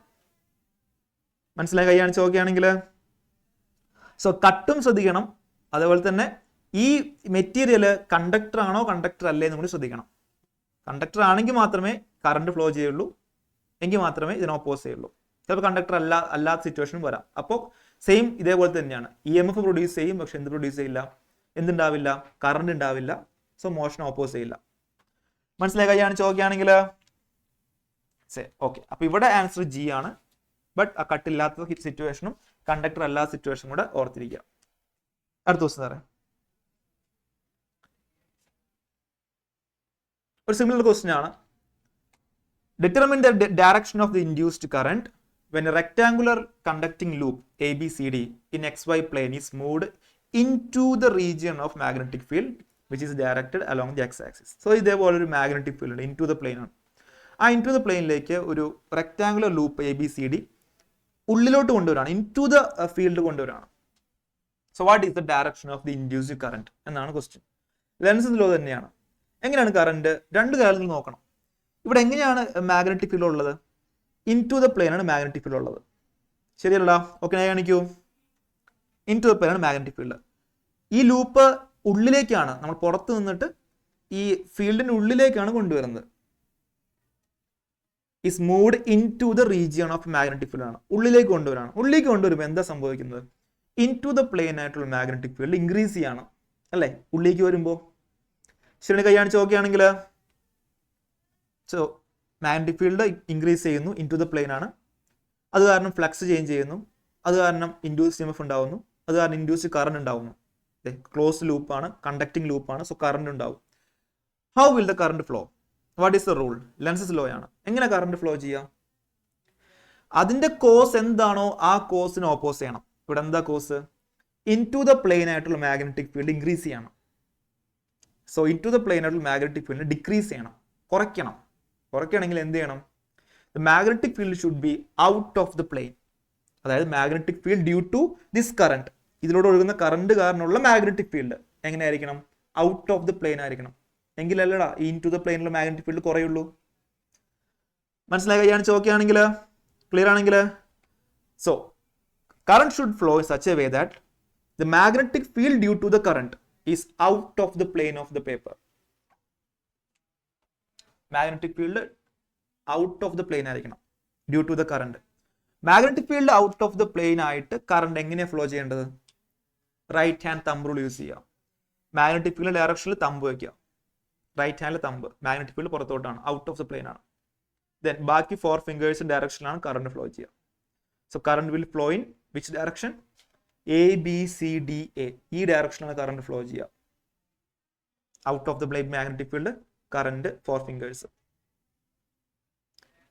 A: മനസ്സിലായി? കൈ കാണിച്ച് നോക്കുകയാണെങ്കിൽ സോ കട്ടും ശ്രദ്ധിക്കണം. അതേപോലെ തന്നെ ഈ മെറ്റീരിയൽ കണ്ടക്ടർ ആണോ കണ്ടക്ടർ അല്ലേ എന്ന് കൂടി ശ്രദ്ധിക്കണം. കണ്ടക്ടർ ആണെങ്കിൽ മാത്രമേ കറണ്ട് ഫ്ലോ ചെയ്യുള്ളൂ, എങ്കിൽ മാത്രമേ ഇതിനെ ഓപ്പോസ് ചെയ്യുള്ളൂ. ചിലപ്പോൾ കണ്ടക്ടർ അല്ലാത്ത സിറ്റുവേഷനും വരാം. അപ്പോൾ സെയിം ഇതേപോലെ തന്നെയാണ്. EMF പ്രൊഡ്യൂസ് ചെയ്യും, പക്ഷെ എന്ത് പ്രൊഡ്യൂസ് ചെയ്യില്ല? എന്തുണ്ടാവില്ല? കറണ്ട് ഉണ്ടാവില്ല. സോ മോഷൻ ഓപ്പോസ് ചെയ്യില്ല. മനസ്സിലായി? കൈ കാണിച്ച് നോക്കുകയാണെങ്കിൽ ഓക്കെ. അപ്പൊ ഇവിടെ ആൻസർ ജി ആണ്. ബട്ട് ആ കട്ടില്ലാത്ത സിറ്റുവേഷനും കണ്ടക്ടർ അല്ലാത്ത സിറ്റുവേഷനും കൂടെ ഓർത്തിരിക്കുക. അടുത്ത ദിവസം സാറേ ഒരു സിമിലർ ക്വസ്റ്റ്യൻ ആണ്. Determine the direction of the induced current when a rectangular conducting loop ABCD in XY plane is moved into the region of magnetic field which is directed along the x-axis. So ഇതേപോലെ ഒരു magnetic field ഉണ്ട്, into the plane ആണ്. ആ into the പ്ലെയിനിലേക്ക് ഒരു rectangular loop ABCD ഉള്ളിലോട്ട് കൊണ്ടുവരാണ്, into the field കൊണ്ടുവരാണ്. So what is the direction of the induced current എന്നാണ് ക്വസ്റ്റ്യൻ. ലെൻസസ് ലോ തന്നെയാണ്. എങ്ങനെയാണ് കറണ്ട്? രണ്ട് കാര്യങ്ങൾ നോക്കണം. ഇവിടെ എങ്ങനെയാണ് മാഗ്നറ്റിക് ഫീൽഡ് ഉള്ളത്? ഇൻ ടു ദ പ്ലെയിൻ ആണ് മാഗ്നറ്റിക് ഫീൽഡ് ഉള്ളത്. ശരിയല്ല? ഓക്കെ, ഞാൻ കാണിക്കൂ. ഇൻ ടു ദ പ്ലെയിൻ ആണ് മാഗ്നറ്റിക് ഫീൽഡ്. ഈ ലൂപ്പ് ഉള്ളിലേക്കാണ്, നമ്മൾ പുറത്ത് നിന്നിട്ട് ഈ ഫീൽഡിന്റെ ഉള്ളിലേക്കാണ് കൊണ്ടുവരുന്നത്. Is moved into the region of magnetic field ആണ്, ഉള്ളിലേക്ക് കൊണ്ടുവരാണ്. ഉള്ളിലേക്ക് കൊണ്ടുവരുമ്പോൾ എന്താ സംഭവിക്കുന്നത്? ഇൻ ടു ദ പ്ലെയിൻ ആയിട്ടുള്ള മാഗ്നറ്റിക് ഫീൽഡ് ഇൻക്രീസ് ചെയ്യാണ് അല്ലേ? ഉള്ളിലേക്ക് വരുമ്പോൾ ശരി കൈ കാണിച്ച് നോക്കുകയാണെങ്കിൽ സോ മാഗ്നറ്റിക് ഫീൽഡ് ഇൻക്രീസ് ചെയ്യുന്നു, ഇൻ ടു ദ പ്ലെയിൻ ആണ്. അത് കാരണം ഫ്ലക്സ് ചേഞ്ച് ചെയ്യുന്നു, അത് കാരണം ഇൻഡ്യൂസ് EMF ഉണ്ടാവുന്നു, അത് കാരണം ഇൻഡ്യൂസ് കറണ്ട് ഉണ്ടാവുന്നു. ക്ലോസ് ലൂപ്പാണ്, കണ്ടക്ടിങ് ലൂപ്പാണ്, സോ കറണ്ട് ഉണ്ടാവും. How will the current flow? What is the rule? Lenses law ആണ്. എങ്ങനെ കറണ്ട് ഫ്ലോ ചെയ്യാം? അതിന്റെ കോസ് എന്താണോ ആ കോസിന് ഓപ്പോസ് ചെയ്യണം. ഇവിടെ എന്താ cause? Into the plane ആയിട്ടുള്ള മാഗ്നറ്റിക് ഫീൽഡ് ഇൻക്രീസ് ചെയ്യണം. So into the plane ആയിട്ടുള്ള മാഗ്നറ്റിക് ഫീൽഡ് ഡിക്രീസ് ചെയ്യണം, കുറയ്ക്കണം. കുറയ്ക്കണമെങ്കിൽ എന്ത് ചെയ്യണം? The magnetic field should be out of the plane. അതായത് magnetic field due to this current, ഇതിലൂടെ ഒഴുകുന്ന കറണ്ട് കാരണമുള്ള മാഗ്നറ്റിക് ഫീൽഡ് എങ്ങനെയായിരിക്കണം? ഔട്ട് ഓഫ് ദ പ്ലെയിൻ ആയിരിക്കണം. എങ്കിലല്ലടാ ഇൻ ടു ദ പ്ലെയിനിലുള്ള മാഗ്നറ്റിക് ഫീൽഡ് കുറയുള്ളൂ. മനസ്സിലായി? കാണിച്ച് നോക്കുകയാണെങ്കിൽ, ക്ലിയർ ആണെങ്കിൽ, so current should flow in such a way that the magnetic field due to the current is out of the plane of the paper. Magnetic field out of the plane ആയിരിക്കണം due to the current. Magnetic field out of the plane ആയിട്ട് current എങ്ങനെ flow ചെയ്യേണ്ടത്? Right hand thumb rule use ചെയ്യുക. Magnetic field ഡയറക്ഷനിൽ thumb വയ്ക്കുക. Right ഹാൻഡിൽ thumb, magnetic field പുറത്തോട്ടാണ്, out of the plane ആണ്. ദെൻ ബാക്കി 4 ഫിംഗേഴ്സ് ഡയറക്ഷനിലാണ് കറണ്ട് ഫ്ലോ ചെയ്യുക. So current will flow in which direction? ABCDA, ഈ ഡയറക്ഷനിലാണ് കറണ്ട് ഫ്ലോ ചെയ്യുക. Out of the plane magnetic field, current 4 fingers.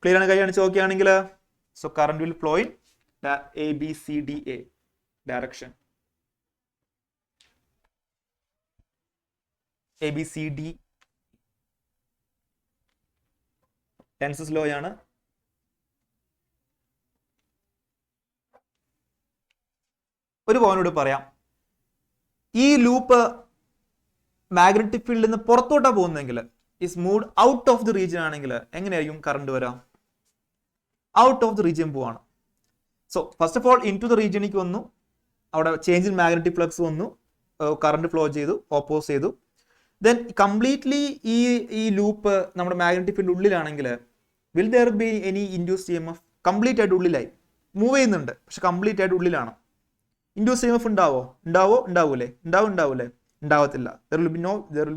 A: Clear ആണ്? കൈ കാണിച്ച് നോക്കുകയാണെങ്കിൽ, so current will flow in ABCDA direction. ABCD Lenz's law ആണ്. ഒരു പോയിന്റ് പറയാം. ഈ ലൂപ്പ് മാഗ്നറ്റിക് ഫീൽഡിൽ നിന്ന് പുറത്തോട്ടാ പോകുന്നെങ്കിൽ, is moved out of the region ആണെങ്കിൽ എങ്ങനെയായിരിക്കും കറണ്ട് വരാം? ഔട്ട് ഓഫ് ദി റീജിയൻ പോവാണ്. So first of all into the റീജിയനിലേക്ക് വന്നു, അവിടെ ചേഞ്ച് ഇൻ മാഗ്നറ്റിക് ഫ്ലക്സ് വന്നു, കറണ്ട് ഫ്ലോ ചെയ്തു, ഓപ്പോസ് ചെയ്തു. ദെൻ കംപ്ലീറ്റ്ലി ഈ ലൂപ്പ് നമ്മുടെ മാഗ്നറ്റിക് ഫീൽഡ് ഉള്ളിലാണെങ്കിൽ will there be any induce EMF? Complete ആയിട്ട് ഉള്ളിലായി, മൂവ് ചെയ്യുന്നുണ്ട്, പക്ഷെ കംപ്ലീറ്റ് ആയിട്ട് ഉള്ളിലാണ്. ഇൻഡ്യൂസ് EMF ഉണ്ടാവൂലേ? ഉണ്ടാവത്തില്ല. there will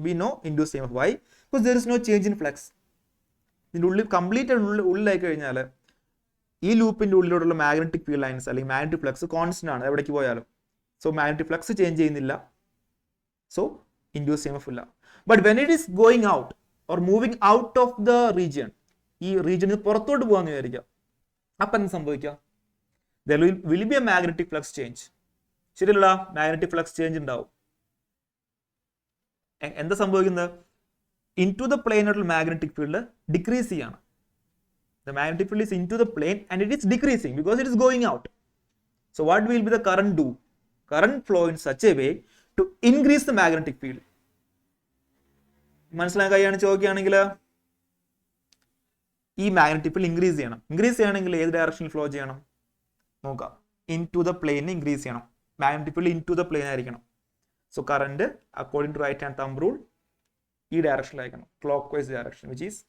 A: be no induced EMF. Why? Because there is no change in flux. ഇതിന്റെ ഉള്ളിൽ കംപ്ലീറ്റ് ഉള്ളിലായി കഴിഞ്ഞാൽ ഈ ലൂപ്പിന്റെ ഉള്ളിലോട്ടുള്ള മാഗ്നറ്റിക് ഫീൽഡ് ലൈൻസ് അല്ലെങ്കിൽ മാഗ്നറ്റിക് ഫ്ലക്സ് കോൺസ്റ്റന്റ് ആണ് എവിടേക്ക് പോയാലും. സോ മാഗ്നറ്റിക് ഫ്ലക്സ് ചേഞ്ച് ചെയ്യുന്നില്ല, സോ ഇൻഡ്യൂസ് EMF ഇല്ല. But when it is going out or moving out of the region, ഈ റീജിയനിൽ പുറത്തോട്ട് പോകാന്ന് വിചാരിക്കാം, അപ്പൊ എന്ത് സംഭവിക്കാം? there will be a magnetic flux change. ശരിയല്ല? മാഗ്നറ്റിക് ഫ്ലക്സ് ചേഞ്ച് ഉണ്ടാവും. എന്താ സംഭവിക്കുന്നത്? ഇൻ ടു ദ പ്ലെയിൻ ആയിട്ടുള്ള മാഗ്നറ്റിക് ഫീൽഡ് ഡിക്രീസ് ചെയ്യാണ്. The magnetic field is into the plane and it is decreasing because it is going out. So what will be the current do? Current flow in such a way to increase the magnetic field. മനസ്സിലാക്കാണ് ചോദിക്കുകയാണെങ്കിൽ ഈ magnetic field increase ചെയ്യണം. Increase ചെയ്യണമെങ്കിൽ ഏത് ഡയറക്ഷനിൽ flow ചെയ്യണം? നോക്കാം. Into the plane increase ചെയ്യണം. Magnetic field into the plane ആയിരിക്കണം. So current according to right hand thumb rule ഈ ഡയറക്ഷനിലായിരിക്കണം, clockwise direction, which is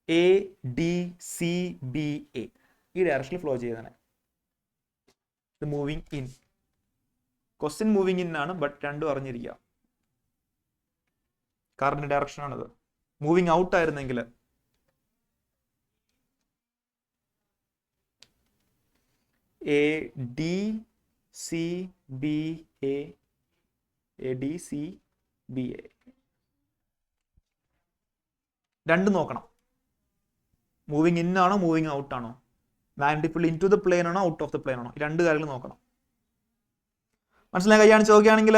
A: ADCBA. ഈ ഡയറക്ഷനിൽ ഫ്ലോ ചെയ്താണ്. Moving in, question moving in ആണ്, but രണ്ടും അറിഞ്ഞിരിക്കുക. കറണ്ട് ഡയറക്ഷൻ ആണത്. മൂവിങ് ഔട്ട് ആയിരുന്നെങ്കിൽ ADCBA രണ്ടും നോക്കണം. മൂവിങ് ഇൻ ആണോ മൂവിങ് ഔട്ട് ആണോ, magnetic field into the plane ആണോ ഔട്ട് ഓഫ് ദ പ്ലെയിൻ ആണോ, ഈ രണ്ട് കാര്യങ്ങൾ നോക്കണം. മനസ്സിലായി? കൈയാണ് ചോദിക്കുകയാണെങ്കിൽ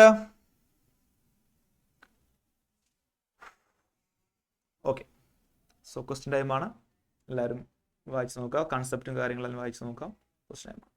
A: ഓക്കെ. സോ ക്വസ്റ്റ്യൻ ടൈമാണ്. എല്ലാവരും വായിച്ചു നോക്കുക, കൺസെപ്റ്റും കാര്യങ്ങളെല്ലാം വായിച്ചു നോക്കാം. Question time.